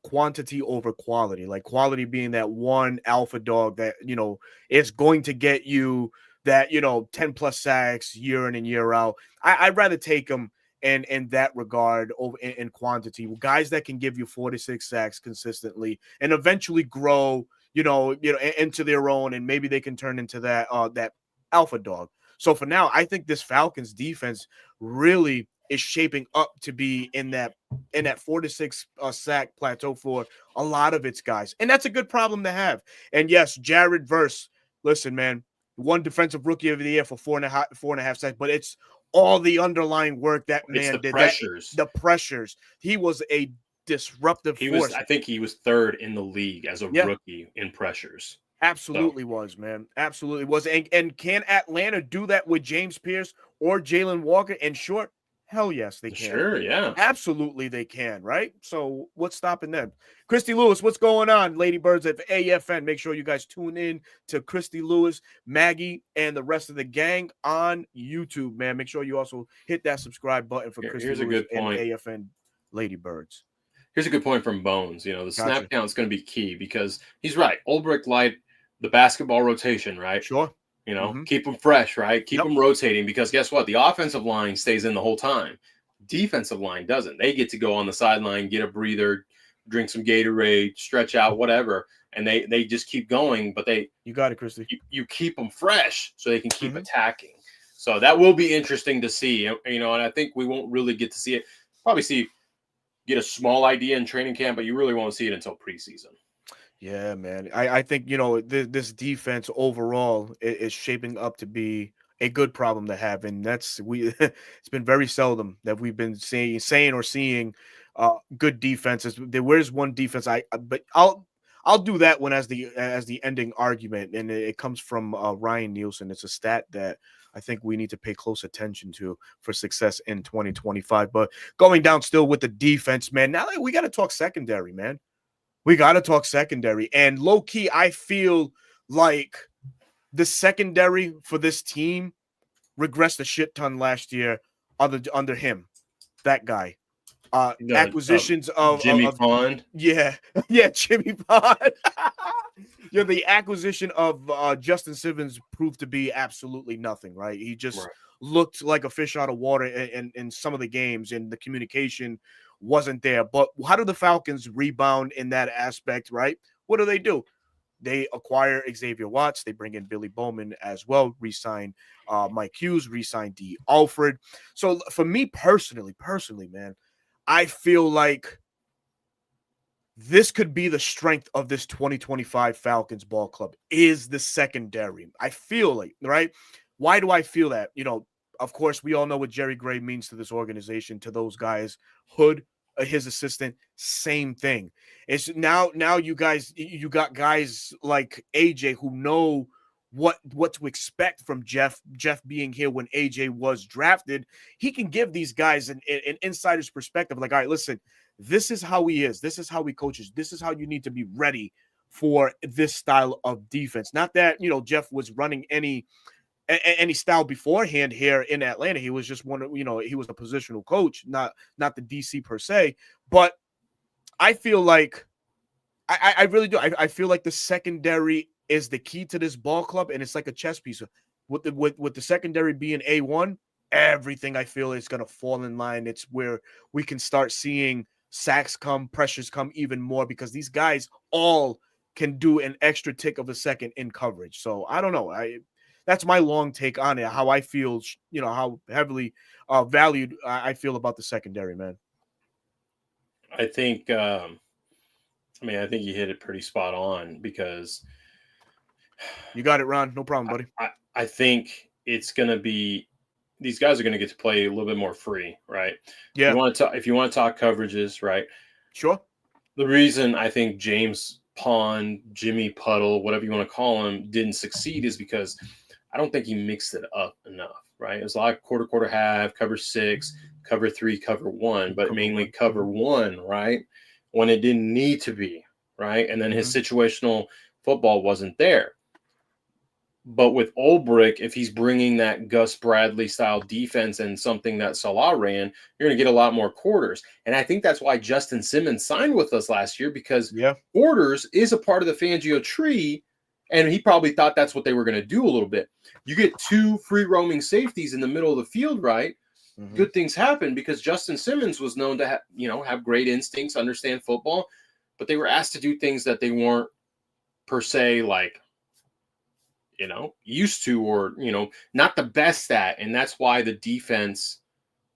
quantity over quality. Like, quality being that one alpha dog that is going to get you that 10 plus sacks year in and year out. I'd rather take them in that regard over in quantity. Guys that can give you 4 to 6 sacks consistently and eventually grow, into their own, and maybe they can turn into that alpha dog. So for now, I think this Falcons defense really is shaping up to be in that 4 to 6 sack plateau for a lot of its guys. And that's a good problem to have. And yes, Jared Verse, listen, man, won defensive rookie of the year for 4.5 sacks, but it's all the underlying work that man did. The pressures. He was a disruptive force. I think he was 3rd in the league as a rookie in pressures. Absolutely was, man. Absolutely was. And can Atlanta do that with James Pierce or Jalen Walker in short? Hell yes, they can. Sure, yeah. Absolutely they can, right? So what's stopping them? Christy Lewis, what's going on, Ladybirds at AFN? Make sure you guys tune in to Christy Lewis, Maggie, and the rest of the gang on YouTube, man. Make sure you also hit that subscribe button for Christy Lewis and AFN Ladybirds. Here's a good point from Bones. The snap count is going to be key because he's right. Ulbrich light the basketball rotation, right? Sure. Keep them fresh, right? Keep them rotating, because guess what? The offensive line stays in the whole time. Defensive line doesn't. They get to go on the sideline, get a breather, drink some Gatorade, stretch out, whatever, and they just keep going. But you got it, Christy. You keep them fresh so they can keep attacking. So that will be interesting to see, and I think we won't really get to see it. Probably get a small idea in training camp, but you really won't see it until preseason. Yeah, man. I think, this defense overall is shaping up to be a good problem to have. And it's been very seldom that we've been saying or seeing good defenses. There is one defense but I'll do that one as the ending argument. And it comes from Ryan Nielsen. It's a stat that I think we need to pay close attention to for success in 2025. But going down still with the defense, man, now we got to talk secondary, man. We got to talk secondary. And low-key, I feel like the secondary for this team regressed a shit ton last year under him, that guy. Acquisitions of Jimmy Pond. Yeah, Jimmy Pond. The acquisition of Justin Simmons proved to be absolutely nothing, right? He just looked like a fish out of water in some of the games, and the communication wasn't there. But how do the Falcons rebound in that aspect, right? What do? They acquire Xavier Watts. They bring in Billy Bowman as well, re-sign Mike Hughes, re-sign D. Alfred. So for me personally, man, I feel like this could be the strength of this 2025 Falcons ball club is the secondary. I feel like, right? Why do I feel that? Of course, we all know what Jerry Gray means to this organization, to those guys. Hood, his assistant, same thing. It's now you got guys like AJ who know what to expect from Jeff being here when AJ was drafted, he can give these guys an insider's perspective. Like, all right, listen, this is how he is. This is how he coaches. This is how you need to be ready for this style of defense. Not that, Jeff was running any style beforehand here in Atlanta. He was just he was a positional coach, not the DC per se. But I feel like I really do. I feel like the secondary is the key to this ball club, and it's like a chess piece. With the secondary being A1, everything I feel is gonna fall in line. It's where we can start seeing sacks come, pressures come even more, because these guys all can do an extra tick of a second in coverage. So I don't know. That's my long take on it. How I feel, how heavily valued I feel about the secondary, man. I think. I think you hit it pretty spot on, because You got it, Ron. No problem, buddy. I think it's going to be, these guys are going to get to play a little bit more free, right? Yeah. If you want to talk coverages, right? Sure. The reason I think James Pond, Jimmy Puddle, whatever you want to call him, didn't succeed is because I don't think he mixed it up enough, right? It was a lot of quarter, half, cover 6, cover 3, cover 1, but mainly cover 1, right? When it didn't need to be, right? And then his situational football wasn't there. But with Ulbrich, if he's bringing that Gus Bradley style defense and something that Salah ran, you're going to get a lot more quarters. And I think that's why Justin Simmons signed with us last year, because quarters is a part of the Fangio tree, and he probably thought that's what they were going to do a little bit. You get 2 free roaming safeties in the middle of the field, right? Good things happen, because Justin Simmons was known to have great instincts, understand football, but they were asked to do things that they weren't per se used to, or not the best at, and that's why the defense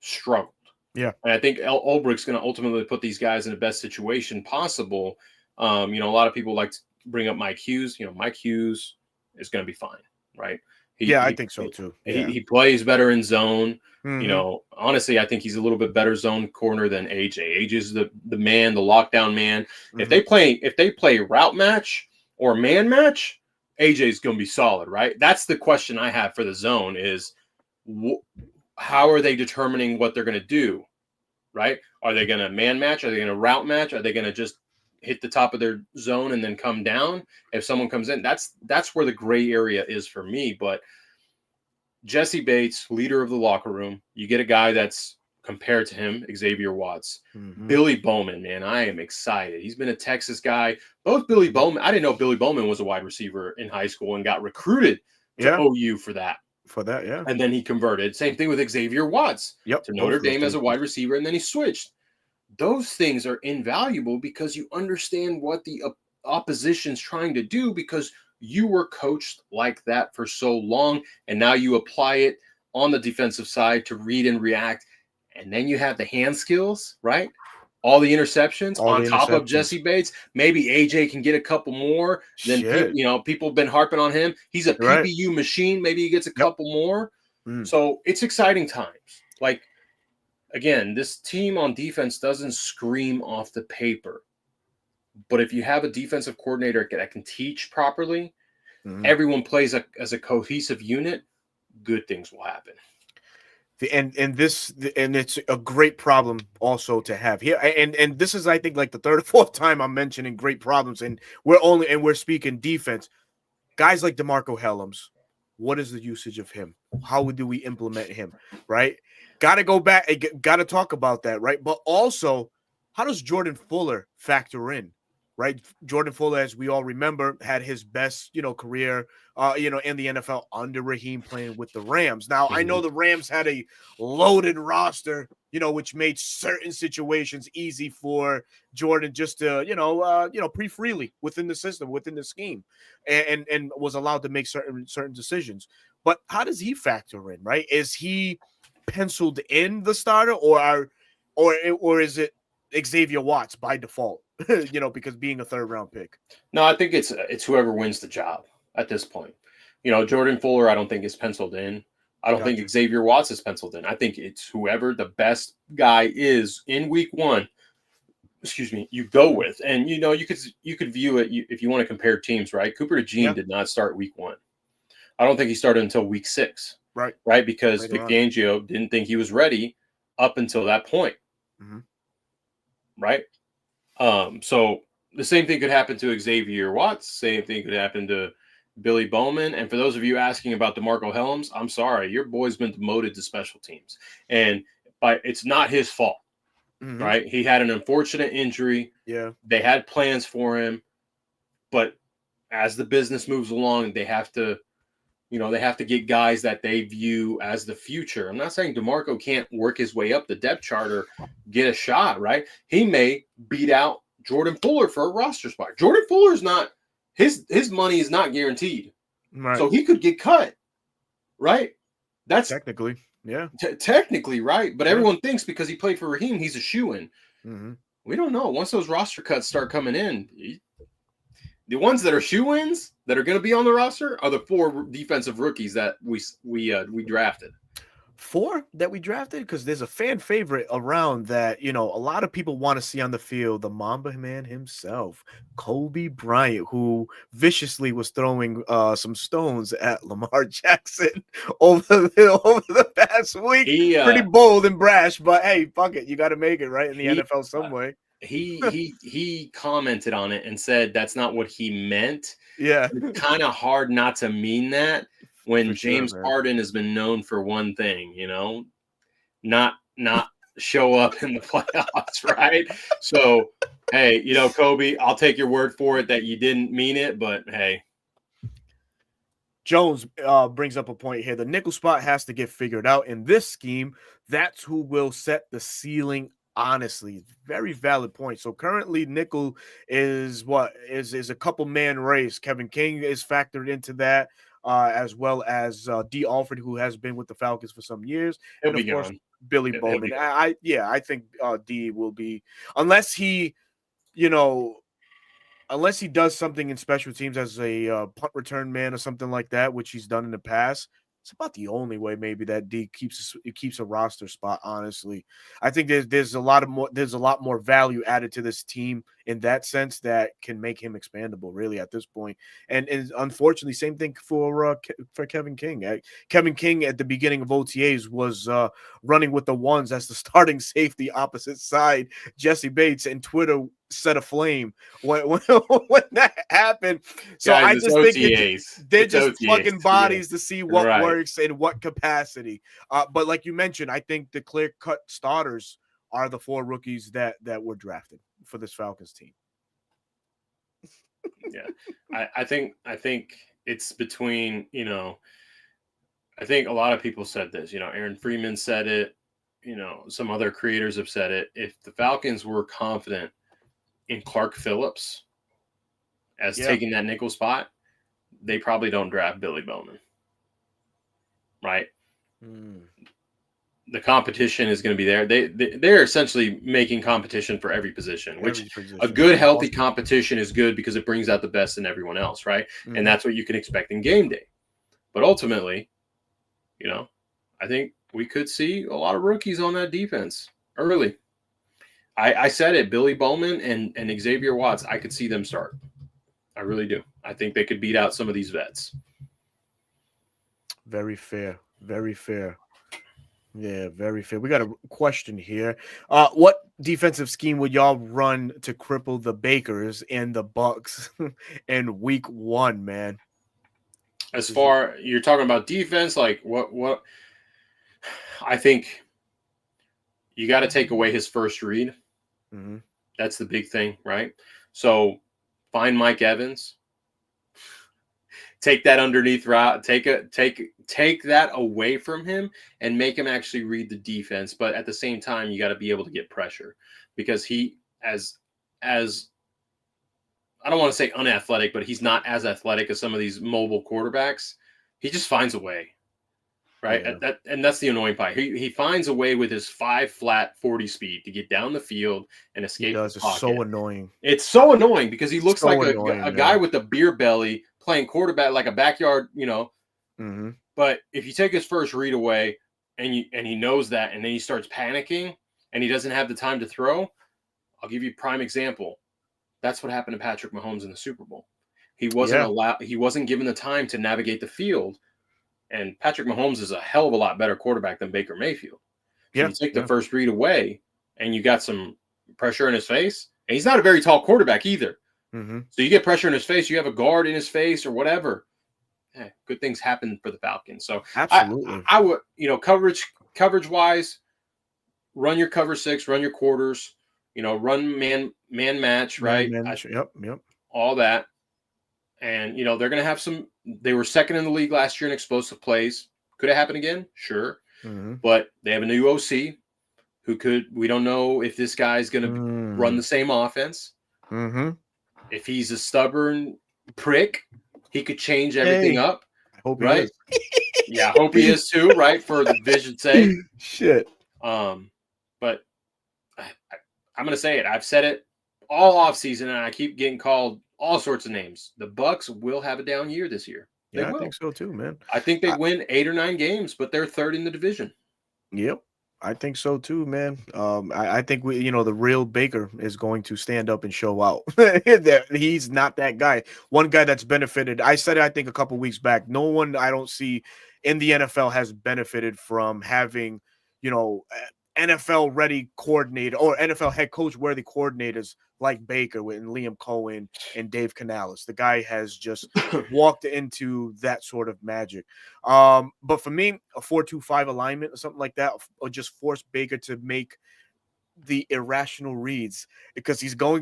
struggled. Yeah, and I think Ulbrich's going to ultimately put these guys in the best situation possible. A lot of people like to bring up Mike Hughes. Mike Hughes is going to be fine, right? I think so too. He plays better in zone. Honestly, I think he's a little bit better zone corner than AJ. AJ is the man, the lockdown man. If they play route match or man match, AJ is going to be solid, right? That's the question I have for the zone is, how are they determining what they're going to do, right? Are they going to man match? Are they going to route match? Are they going to just hit the top of their zone and then come down if someone comes in? That's where the gray area is for me. But Jesse Bates, leader of the locker room, you get a guy that's compared to him, Xavier Watts. Billy Bowman, man, I am excited. He's been a Texas guy. Both Billy Bowman, I didn't know Billy Bowman was a wide receiver in high school and got recruited to OU for that. Yeah. And then he converted. Same thing with Xavier Watts to Notre Dame as a wide receiver, and then he switched. Those things are invaluable because you understand what the opposition's trying to do, because you were coached like that for so long, and now you apply it on the defensive side to read and react. And then you have the hand skills, right? All the interceptions on top of Jesse Bates. Maybe AJ can get a couple more. Then people have been harping on him. He's a PBU machine. Maybe he gets a couple more. So it's exciting times. Like, again, this team on defense doesn't scream off the paper. But if you have a defensive coordinator that can teach properly, everyone plays as a cohesive unit, good things will happen. And it's a great problem also to have here. And this is, I think, like the 3rd or 4th time I'm mentioning great problems, and we're speaking defense. Guys like DeMarco Hellams, what is the usage of him? How do we implement him? Right? Got to go back. Got to talk about that, right? But also, how does Jordan Fuller factor in? Right, Jordan Fuller, as we all remember, had his best, career, in the NFL under Raheem playing with the Rams. Now, I know the Rams had a loaded roster, which made certain situations easy for Jordan just to, breathe freely within the system, within the scheme, and was allowed to make certain decisions. But how does he factor in? Right, is he penciled in the starter, or is it Xavier Watts by default? Because being a 3rd round pick. No, I think it's whoever wins the job at this point. Jordan Fuller, I don't think is penciled in. I don't think Xavier Watts is penciled in. I think it's whoever the best guy is in week 1. You go with, and you could view it if you want to compare teams, right? Cooper DeJean did not start week 1. I don't think he started until week 6. Right. Right, because Later Vic on. Fangio didn't think he was ready up until that point. Mhm. Right. So the same thing could happen to Xavier Watts. Same thing could happen to Billy Bowman. And for those of you asking about DeMarco Helms, I'm sorry, your boy's been demoted to special teams, and it's not his fault. Mhm. Right, he had an unfortunate injury. Yeah. They had plans for him, but as the business moves along, they have to get guys that they view as the future. I'm not saying DeMarco can't work his way up the depth chart or get a shot, right? He may beat out Jordan Fuller for a roster spot. Jordan Fuller's not his money is not guaranteed. Right. So he could get cut, right? That's Technically. Yeah. technically right, but Yeah. everyone thinks because he played for Raheem, he's a shoo-in. Mhm. We don't know. Once those roster cuts start coming in, the ones that are shoo-ins that are going to be on the roster are the 4 defensive rookies that we drafted. 4 that we drafted, because there's a fan favorite around that, a lot of people want to see on the field, the Mamba man himself, Kobe Bryant, who viciously was throwing some stones at Lamar Jackson over the past week. He Pretty bold and brash, but hey, fuck it, you got to make it right in the he NFL some way. he commented on it and said that's not what he meant. Yeah, It's kind of hard not to mean that when for sure, James man. Harden has been known for one thing, not show up in the playoffs, right? So, hey, Kobe, I'll take your word for it that you didn't mean it, but hey. Jones brings up a point here. The nickel spot has to get figured out in this scheme. That's who will set the ceiling. Honestly, very valid point. So currently, nickel is a couple man race. Kevin King is factored into that, as well as D. Alford, who has been with the Falcons for some years, He'll and be of course gone. Billy He'll Bowman. be gone. I think D will be, unless he, you know, unless he does something in special teams as a punt return man or something like that, which he's done in the past. It's about the only way maybe that D keeps a roster spot. Honestly, I think there's a lot more value added to this team in that sense that can make him expandable. Really, at this point, and unfortunately, same thing for Kevin King. Kevin King at the beginning of OTAs was running with the ones as the starting safety opposite side. Jesse Bates, and Twitter set aflame when that happened. So Guys, I it's just think OTAs. they're It's just plugging OTAs. bodies to see what Right. works in what capacity. But like you mentioned, I think the clear cut starters are the 4 rookies that were drafted for this Falcons team. Yeah. I think it's between, I think a lot of people said this, Aaron Freeman said it, some other creators have said it. If the Falcons were confident in Clark Phillips as taking that nickel spot, they probably don't draft Billy Bowman. Right? The competition is going to be there. They're essentially making competition for every position, which a good, healthy competition is good because it brings out the best in everyone else, right? And that's what you can expect in game day. But ultimately, I think we could see a lot of rookies on that defense early. I said it, Billy Bowman and Xavier Watts, I could see them start. I really do. I think they could beat out some of these vets. Very fair. Very fair. Yeah, very fair. We got a question here. What defensive scheme would y'all run to cripple the Bakers and the Bucks in week 1, man? As far you're talking about defense, like what I think you got to take away his first read. Mm-hmm. That's the big thing, right? So find Mike Evans, take that underneath route, take that away from him and make him actually read the defense. But at the same time, you got to be able to get pressure because he as I don't want to say unathletic, but he's not as athletic as some of these mobile quarterbacks. He just finds a way, right? Yeah. And that's the annoying part. He finds a way with his 5 flat 40 speed to get down the field and escape the pocket. It's so annoying. It's so annoying because he looks so like annoying, a guy with a beer belly playing quarterback like a backyard, Mm-hmm. But if you take his first read away and he knows that and then he starts panicking and he doesn't have the time to throw, I'll give you a prime example. That's what happened to Patrick Mahomes in the Super Bowl. He wasn't given the time to navigate the field And Patrick Mahomes is a hell of a lot better quarterback than Baker Mayfield. So Yeah, you take the first read away, and you got some pressure in his face. And he's not a very tall quarterback either. Mm-hmm. So you get pressure in his face, you have a guard in his face or whatever. Good things happen for the Falcons. So Absolutely. I would, coverage wise, run your cover 6, run your quarters, run man match, right? Yep. All that. And, they're going to have they were second in the league last year in explosive plays. Could it happen again? Sure. Mm-hmm. But they have a new OC we don't know if this guy's going to run the same offense. Mm-hmm. If he's a stubborn prick, he could change everything up. I hope right? he is. Yeah, I hope he is too, right? For the division's sake. Shit. But I'm going to say it. I've said it all offseason, and I keep getting called all sorts of names. The Bucks will have a down year this year. They will. I think so too, man. I think they win 8 or 9 games, but they're third in the division. Yep. I think so too, man. I think the real Baker is going to stand up and show out. He's not that guy. One guy that's benefited. I said it, I think a couple weeks back. No one I don't see in the NFL has benefited from having, NFL ready coordinator or NFL head coach worthy coordinators like Baker and Liam Cohen and Dave Canales. The guy has just walked into that sort of magic. But for me, a 4-2-5 alignment or something like that, or just force Baker to make the irrational reads because he's going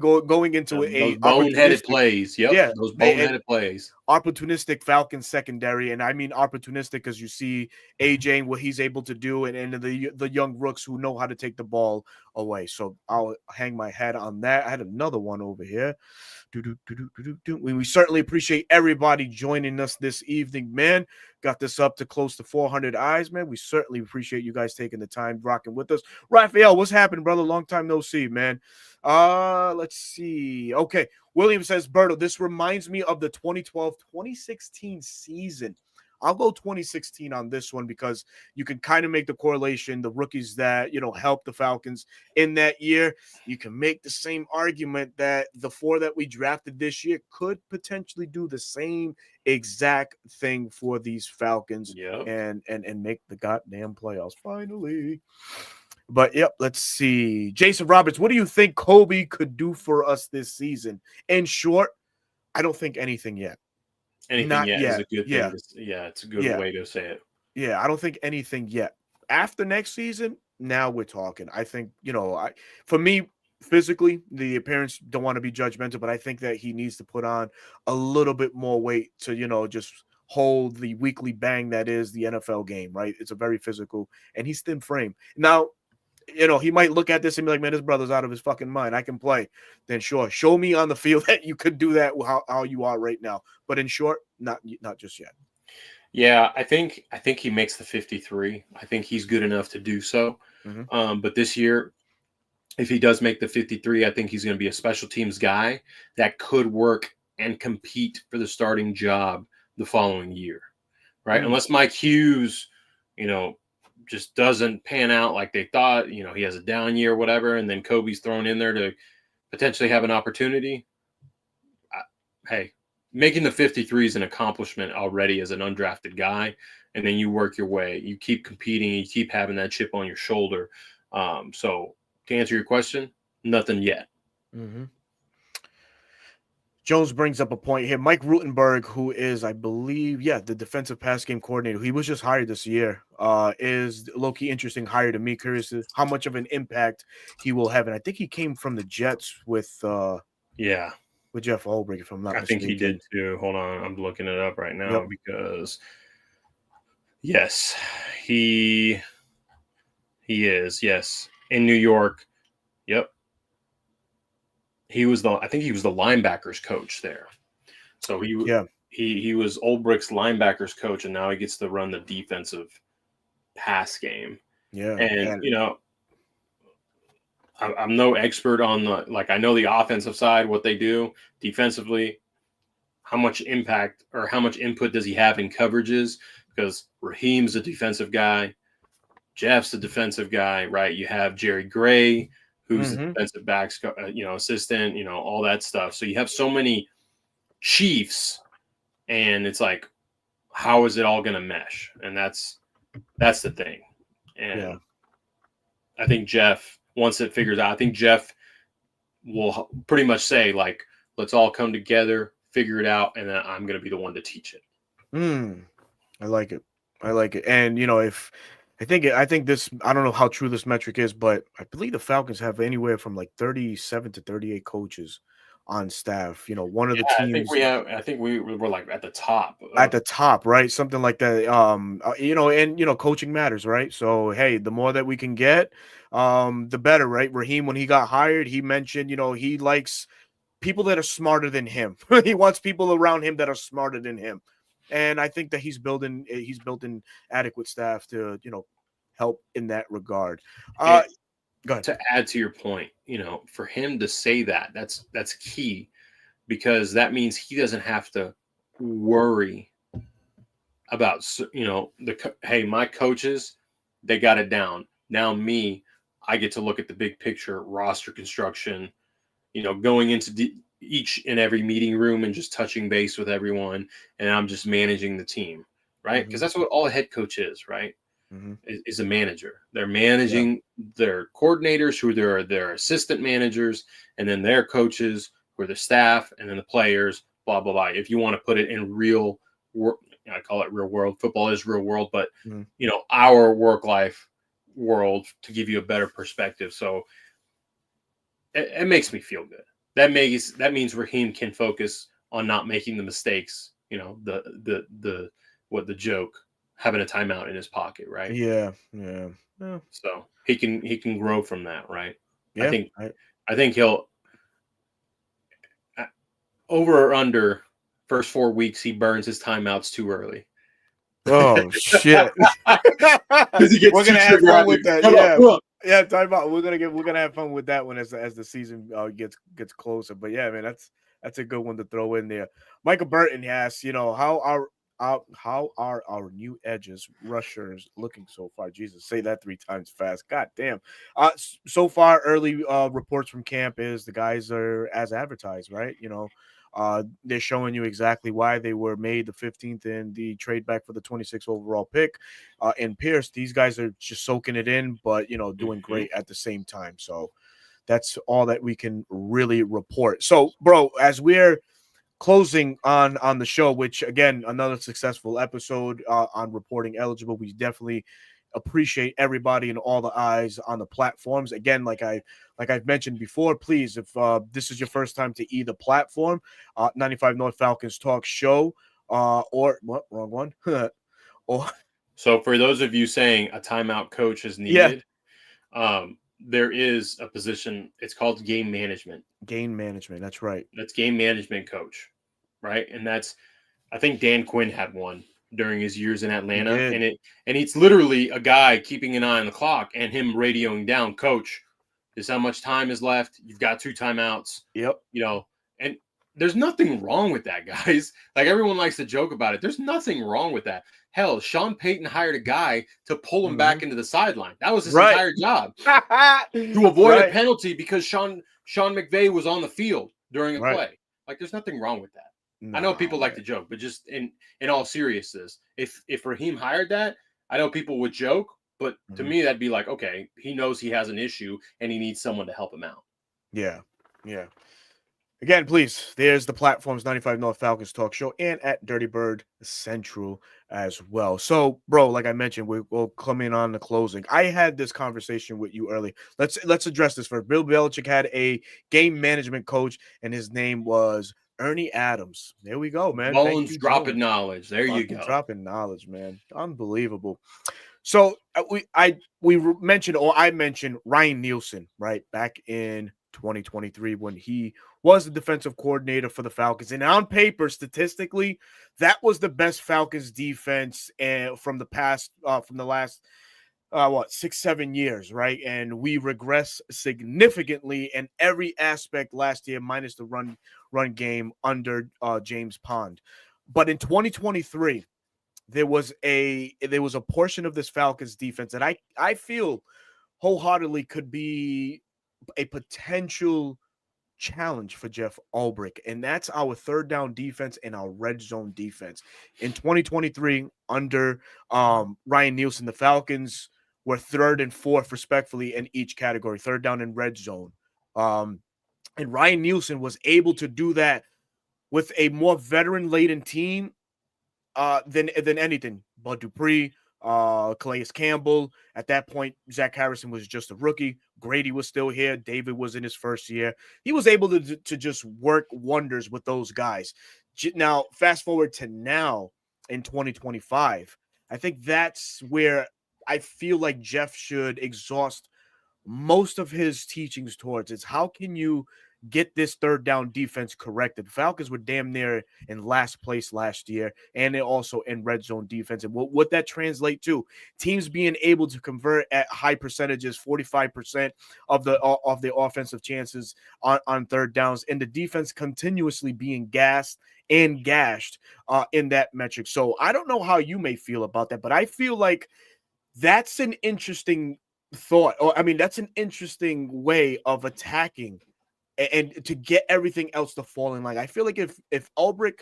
into those boneheaded plays. Yep. Yeah, those boneheaded plays. Opportunistic Falcons secondary, and I mean opportunistic because you see AJ and what he's able to do, and the young rooks who know how to take the ball away. So I'll hang my hat on that. I had another one over here. We certainly appreciate everybody joining us this evening, man. Got this up to close to 400 eyes, man. We certainly appreciate you guys taking the time rocking with us. Raphael, what's happening, brother? Long time no see, man. Let's see. Okay. William says, Berto, this reminds me of the 2012-2016 season. I'll go 2016 on this one because you can kind of make the correlation. The rookies that, helped the Falcons in that year, you can make the same argument that the 4 that we drafted this year could potentially do the same exact thing for these Falcons and make the goddamn playoffs finally. But, yep, let's see. Jason Roberts, what do you think Kobe could do for us this season? In short, I don't think anything yet. Anything yet is a good thing. It's a good way to say it. Yeah, I don't think anything yet. After next season, now we're talking. I think, for me, physically, the parents don't want to be judgmental, but I think that he needs to put on a little bit more weight to, just hold the weekly bang that is the NFL game, right? It's a very physical, and he's thin frame. Now, he might look at this and be like, man, this brother's out of his fucking mind. I can play. Then sure, show me on the field that you could do that how you are right now. But in short, not just yet. Yeah, I think he makes the 53. I think he's good enough to do so. Mm-hmm. But this year, if he does make the 53, I think he's going to be a special teams guy that could work and compete for the starting job the following year, right? Mm-hmm. Unless Mike Hughes, just doesn't pan out like they thought, he has a down year or whatever, and then Kobe's thrown in there to potentially have an opportunity. Hey, making the 53 is an accomplishment already as an undrafted guy, and then you work your way. You keep competing, you keep having that chip on your shoulder. So to answer your question, nothing yet. Mm-hmm. Jones brings up a point here. Mike Rutenberg, who is, I believe, the defensive pass game coordinator, he was just hired this year, is low-key interesting hire to me. Curious how much of an impact he will have. And I think he came from the Jets with Jeff Ulbrich, if I'm not mistaken. I think he did too. Hold on. I'm looking it up right now because, yes, he is, yes, in New York. Yep. I think he was the linebackers coach there. So he was Ulbrich's linebackers coach, and now he gets to run the defensive pass game. Yeah. And I'm no expert on I know the offensive side, what they do defensively, how much impact or how much input does he have in coverages? Because Raheem's a defensive guy. Jeff's a defensive guy, right? You have Jerry Gray, who's the defensive backs, assistant, all that stuff. So you have so many chiefs, and it's like, how is it all going to mesh? And that's the thing. And Yeah. I think Jeff, once it figures out, I think Jeff will pretty much say, like, let's all come together, figure it out, and then I'm going to be the one to teach it. I like it. I like it. And if I think this, I don't know how true this metric is, but I believe the Falcons have anywhere from like 37 to 38 coaches on staff. One of the Yeah, teams I think we were like at the top at of, the top, right? Something like that. And coaching matters, right? So hey, the more that we can get, the better, right? Raheem, when he got hired, he mentioned, he likes people that are smarter than him. He wants people around him that are smarter than him. And I think that he's building adequate staff to, help in that regard. and Go ahead. to add to your point, for him to say that, that's key, because that means he doesn't have to worry about, hey, my coaches, they got it down. Now me, I get to look at the big picture, roster construction, going into each and every meeting room and just touching base with everyone, and I'm just managing the team, right? Because that's what all a head coach is, right? Is a manager. They're managing their coordinators, who are their assistant managers, and then their coaches, who are the staff, and then the players, blah, blah, blah. If you want to put it in real work, I call it real world. Football is real world, but, our work-life world, to give you a better perspective. So it makes me feel good. That means Raheem can focus on not making the mistakes, the joke, having a timeout in his pocket, right? Yeah. So he can grow from that, right? Yeah. I think he'll, over or under first 4 weeks, he burns his timeouts too early. Oh shit. We're gonna have fun with that. Yeah, time out. We're gonna have fun with that one as the season gets closer. But yeah, man, that's a good one to throw in there. Michael Burton asks, how are our new edges rushers looking so far? Jesus, say that 3 times fast. God damn. So far, early reports from camp is the guys are as advertised, right? They're showing you exactly why they were made the 15th in the trade back for the 26th overall pick. And Pierce, these guys are just soaking it in, but doing great at the same time. So that's all that we can really report. So, bro, as we're closing on the show, which again, another successful episode on reporting eligible, we definitely appreciate everybody and all the eyes on the platforms. Again, like I've mentioned before, please, if this is your first time to either platform, 95 North Falcons Talk Show, or what, wrong one, or So for those of you saying a timeout coach is yeah, needed, there is a position. It's called game management. game management. That's right. That's game management coach, right? And I think Dan Quinn had one during his years in Atlanta, and it's literally a guy keeping an eye on the clock and him radioing down, coach, this is how much time is left. You've got 2 timeouts. Yep. And there's nothing wrong with that, guys. Like, everyone likes to joke about it. There's nothing wrong with that. Hell, Sean Payton hired a guy to pull him back into the sideline. That was his entire job, to avoid a penalty because Sean McVay was on the field during a play. Like, there's nothing wrong with that. I know people like to joke, but just in all seriousness, if Raheem hired that, I know people would joke, but to me, that'd be like, okay, he knows he has an issue and he needs someone to help him out. Yeah. Again, please, there's the platforms, 95 North Falcons Talk Show, and at Dirty Bird Central as well. So, bro, like I mentioned, we'll come in on the closing. I had this conversation with you earlier. Let's address this first. Bill Belichick had a game management coach, and his name was Ernie Adams. There we go, man. Bones dropping knowledge. There you go. Dropping knowledge, man. Unbelievable. So I mentioned Ryan Nielsen, right, back in 2023 when he was the defensive coordinator for the Falcons, and on paper, statistically, that was the best Falcons defense from the last 6-7 years, right? And we regress significantly in every aspect last year, minus the run game under James Pond. But in 2023, there was a portion of this Falcons defense that I feel wholeheartedly could be a potential challenge for Jeff Ulbrich, and that's our third down defense and our red zone defense. In 2023, under Ryan Nielsen, the Falcons were third and fourth, respectfully, in each category, third down and red zone. And Ryan Nielsen was able to do that with a more veteran-laden team than anything. Bud Dupree, Calais Campbell. At that point, Zach Harrison was just a rookie. Grady was still here. David was in his first year. He was able to just work wonders with those guys. Now, fast forward to now in 2025, I think that's where I feel like Jeff should exhaust most of his teachings towards. It's how can you get this third down defense corrected? The Falcons were damn near in last place last year, and they're also in red zone defense. And what that translate to, teams being able to convert at high percentages, 45% of the offensive chances on third downs, and the defense continuously being gassed and gashed in that metric. So I don't know how you may feel about that, but I feel like that's an interesting thought, or I mean, that's an interesting way of attacking and to get everything else to fall in line. I feel like if Ulbrich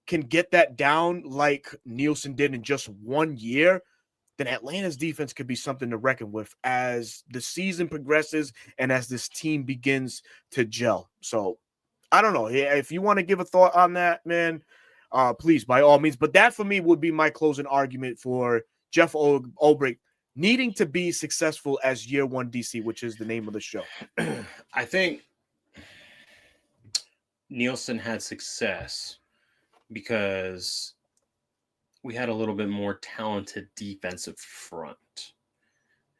can get that down like Nielsen did in just 1 year, then Atlanta's defense could be something to reckon with as the season progresses and as this team begins to gel. So I don't know. If you want to give a thought on that, man, please, by all means. But that for me would be my closing argument for Jeff Ulbrich needing to be successful as year one DC, which is the name of the show. I think Nielsen had success because we had a little bit more talented defensive front.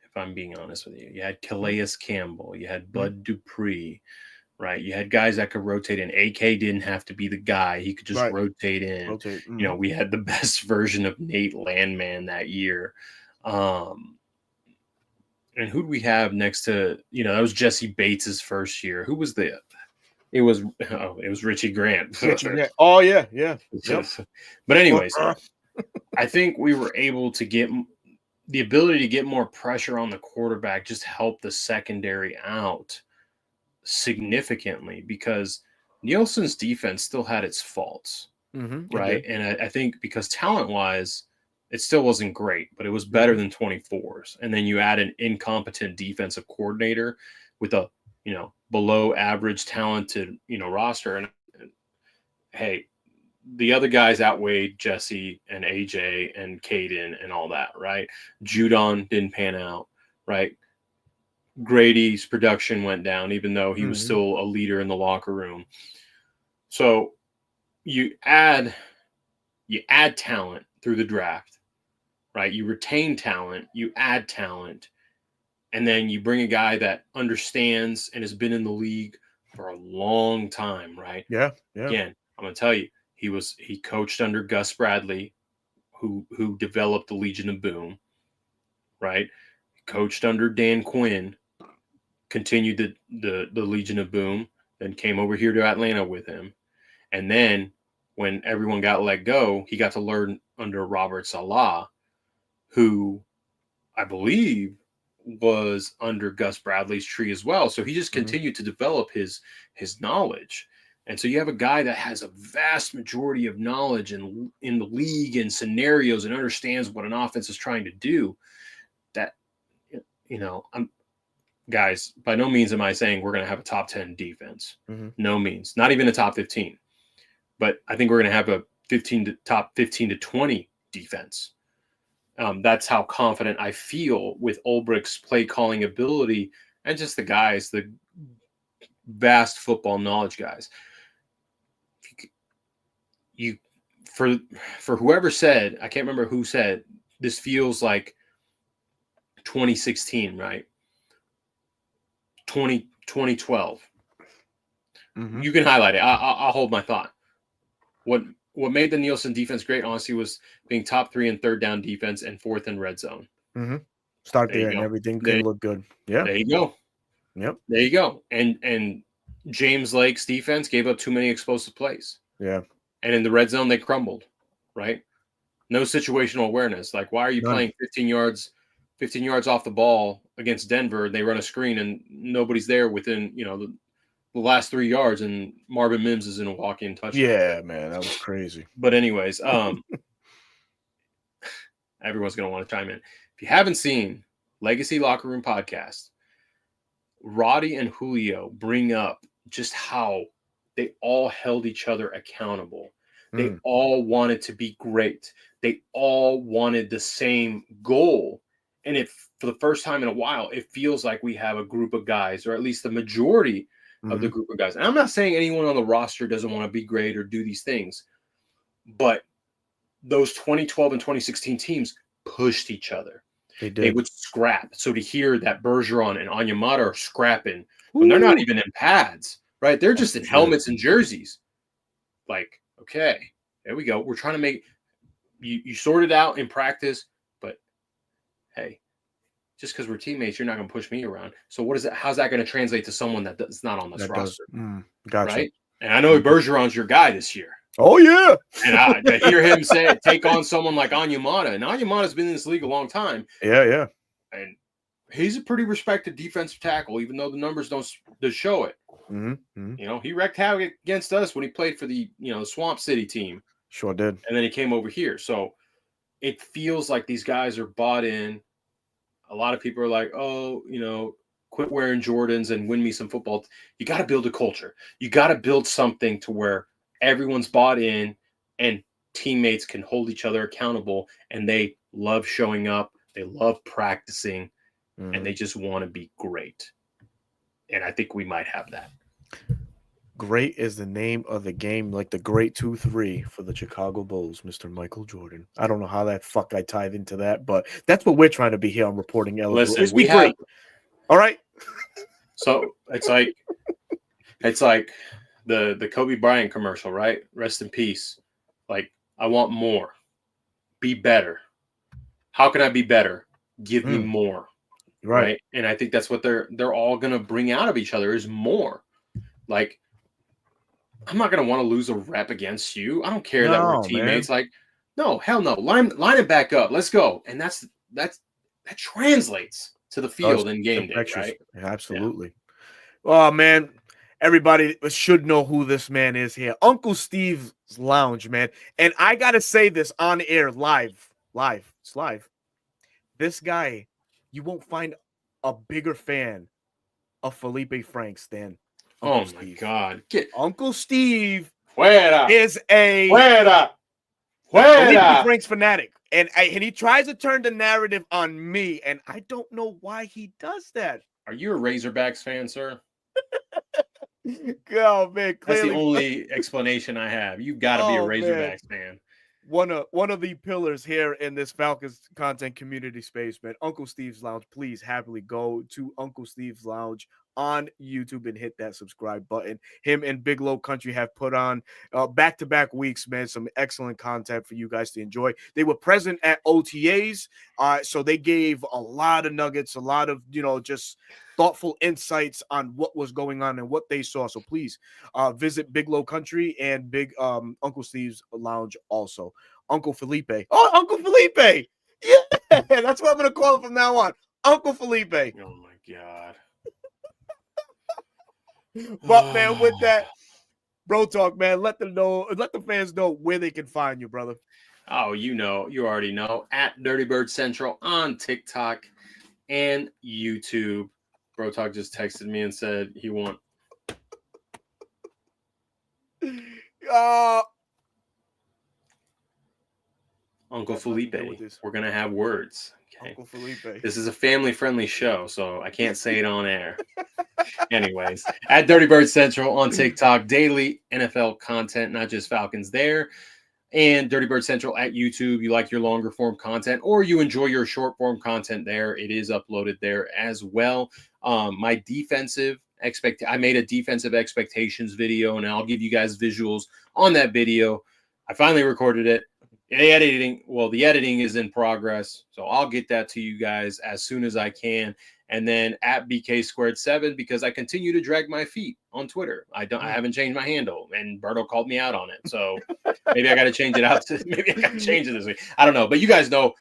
If I'm being honest with you, you had Calais Campbell, you had Bud Dupree, right? You had guys that could rotate in. AK didn't have to be the guy; he could just rotate in. Mm-hmm. You know, we had the best version of Nate Landman that year. And who'd we have next to, that was Jesse Bates's first year. Who was the? It was Richie Grant. Oh yeah. Yep. But anyways, I think we were able to get the ability to get more pressure on the quarterback, just help the secondary out significantly because Nielsen's defense still had its faults, right? And I think because talent-wise, it still wasn't great, but it was better than 24s. And then you add an incompetent defensive coordinator with a, below average talented, roster. And hey, the other guys outweighed Jesse and AJ and Caden and all that, right? Judon didn't pan out, right? Grady's production went down, even though he was still a leader in the locker room. So you add talent through the draft, right? You retain talent, you add talent, and then you bring a guy that understands and has been in the league for a long time, right? Yeah. Again, I'm going to tell you, he coached under Gus Bradley, who developed the Legion of Boom, right? He coached under Dan Quinn, continued the Legion of Boom, then came over here to Atlanta with him. And then when everyone got let go, he got to learn under Robert Saleh, who I believe was under Gus Bradley's tree as well. So he just continued to develop his knowledge. And so you have a guy that has a vast majority of knowledge in the league and scenarios and understands what an offense is trying to do. That, guys, by no means am I saying we're going to have a top 10 defense. No means. Not even a top 15. But I think we're going to have a top 15 to 20 defense. That's how confident I feel with Ulbrich's play calling ability and just the guys, the vast football knowledge guys. For whoever said, I can't remember who said, this feels like 2016, right? 2012. You can highlight it. I'll hold my thought. What made the Nielsen defense great, honestly, was being top 3 in third down defense and 4th in red zone. Start there and everything can look good. Yeah. There you go. Yep. There you go. And James Lake's defense gave up too many explosive plays. Yeah. And in the red zone, they crumbled, right? No situational awareness. Like, why are you playing 15 yards off the ball against Denver? They run a screen and nobody's there within, the last 3 yards, and Marvin Mims is in a walk-in touchdown. Yeah, man, that was crazy. But anyways, everyone's going to want to chime in. If you haven't seen Legacy Locker Room Podcast, Roddy and Julio bring up just how they all held each other accountable. They all wanted to be great. They all wanted the same goal. And if for the first time in a while, it feels like we have a group of guys, or at least the majority of the group of guys. And I'm not saying anyone on the roster doesn't want to be great or do these things, but those 2012 and 2016 teams pushed each other. They did. They would scrap. So to hear that Bergeron and Onyemata are scrapping when they're not even in pads, right? They're just in helmets and jerseys. Like, okay, there we go. We're trying to make you sort it out in practice, but hey, just because we're teammates, you're not going to push me around. So what is that? How's that going to translate to someone that's not on this roster? Gotcha. Right? And I know Bergeron's your guy this year. Oh yeah. And to hear him take on someone like Onyemata, and Onyemata's been in this league a long time. Yeah. And he's a pretty respected defensive tackle, even though the numbers don't show it. You know, he wreaked havoc against us when he played for the Swamp City team. Sure did. And then he came over here. So it feels like these guys are bought in. A lot of people are like, oh, quit wearing Jordans and win me some football. You got to build a culture. You got to build something to where everyone's bought in and teammates can hold each other accountable, and they love showing up. They love practicing, and they just want to be great. And I think we might have that. Great is the name of the game, like the great 2-3 for the Chicago Bulls, Mr. Michael Jordan. I don't know how that fuck I tied into that, but that's what we're trying to be here on Reporting Eligible. Listen, we have. All right. So it's like the Kobe Bryant commercial, right? Rest in peace. Like, I want more. Be better. How can I be better? Give me more. Right. And I think that's what they're all going to bring out of each other is more. Like, I'm not going to want to lose a rep against you. I don't care that we're teammates. Man. Like, no, hell no. Line it back up. Let's go. And that translates to the field in game day, right? Absolutely. Yeah. Oh, man. Everybody should know who this man is here. Uncle Steve's Lounge, man. And I got to say this on air, live. It's live. This guy, you won't find a bigger fan of Felipe Franks than Uncle Steve. My God. Uncle Steve Fuera. is a Fuera. Felipe Franks fanatic. And he tries to turn the narrative on me, and I don't know why he does that. Are you a Razorbacks fan, sir? Oh, man. That's the only explanation I have. You've got to be a Razorbacks fan. One of the pillars here in this Falcons content community space, man. Uncle Steve's Lounge. Please happily go to Uncle Steve's Lounge on YouTube and hit that subscribe button. Him and Big Low Country have put on back-to-back weeks, man, some excellent content for you guys to enjoy. They were present at OTAs, so they gave a lot of nuggets, a lot of, just thoughtful insights on what was going on and what they saw. So please visit Big Low Country and Big Uncle Steve's Lounge also. Uncle Felipe. Oh, Uncle Felipe. Yeah, that's what I'm going to call him from now on. Uncle Felipe. Oh, my God. But man, with that, bro talk, man, let the fans know where they can find you, brother. Oh, you already know, at Dirty Bird Central on TikTok and YouTube. Bro talk just texted me and said he want. Uncle Felipe, we're gonna have words. Okay? Uncle Felipe. This is a family-friendly show, so I can't say it on air. Anyways, at Dirty Bird Central on TikTok, daily NFL content, not just Falcons there. And Dirty Bird Central at YouTube. You like your longer form content or you enjoy your short form content there. It is uploaded there as well. I made a defensive expectations video, and I'll give you guys visuals on that video. I finally recorded it. The editing is in progress, so I'll get that to you guys as soon as I can. And then at BK2 because I continue to drag my feet on Twitter. I haven't changed my handle, and Berto called me out on it. So maybe I got to change it out. Maybe I got to change it this week. I don't know, but you guys know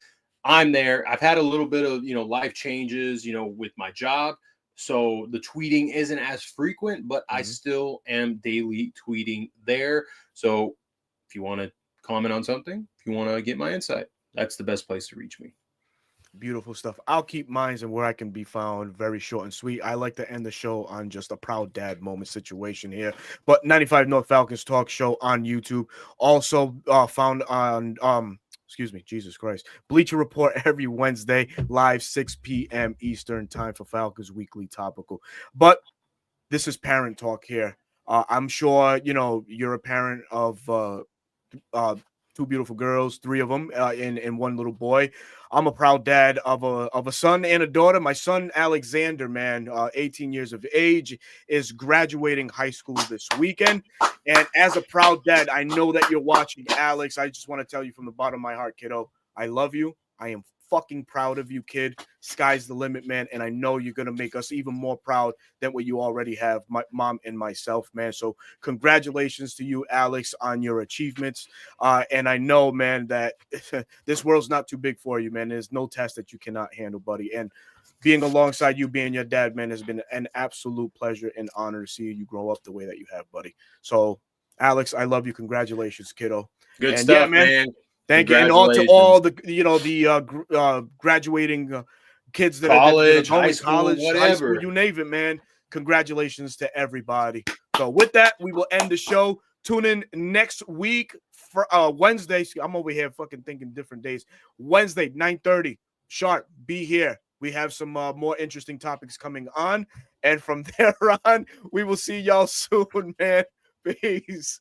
I'm there. I've had a little bit of life changes with my job. So the tweeting isn't as frequent, but I Mhm. still am daily tweeting there. So if you want to comment on something, if you want to get my insight, that's the best place to reach me. Beautiful stuff. I'll keep mine and where I can be found very short and sweet. I like to end the show on just a proud dad moment situation here. But 95 North Falcons talk show on YouTube. Also found on excuse me, Jesus Christ. Bleacher Report every Wednesday, live 6 p.m. Eastern time for Falcons Weekly Topical. But this is parent talk here. I'm sure you know you're a parent of uh, two beautiful girls, three of them, and one little boy. I'm a proud dad of a son and a daughter. My son Alexander, man, 18 years of age, is graduating high school this weekend. And as a proud dad, I know that you're watching, Alex. I just want to tell you from the bottom of my heart, kiddo, I love you. I am fucking proud of you, kid. Sky's the limit, man. And I know you're gonna make us even more proud than what you already have, my mom and myself, man. So congratulations to you, Alex, on your achievements. And I know, man, that this world's not too big for you, man. There's no test that you cannot handle, buddy. And being alongside you, being your dad, man, has been an absolute pleasure and honor to see you grow up the way that you have, buddy. So, Alex, I love you. Congratulations, kiddo. Good And yeah, stuff, man. man. Thank you, and all to Congratulations. all the graduating kids that are College, going high to school, college, high school, whatever. you name it, man. Congratulations to everybody. So with that, we will end the show. Tune in next week for Wednesday. I'm over here fucking thinking different days. Wednesday, 9:30 sharp. Be here. We have some more interesting topics coming on, and from there on, we will see y'all soon, man. Peace.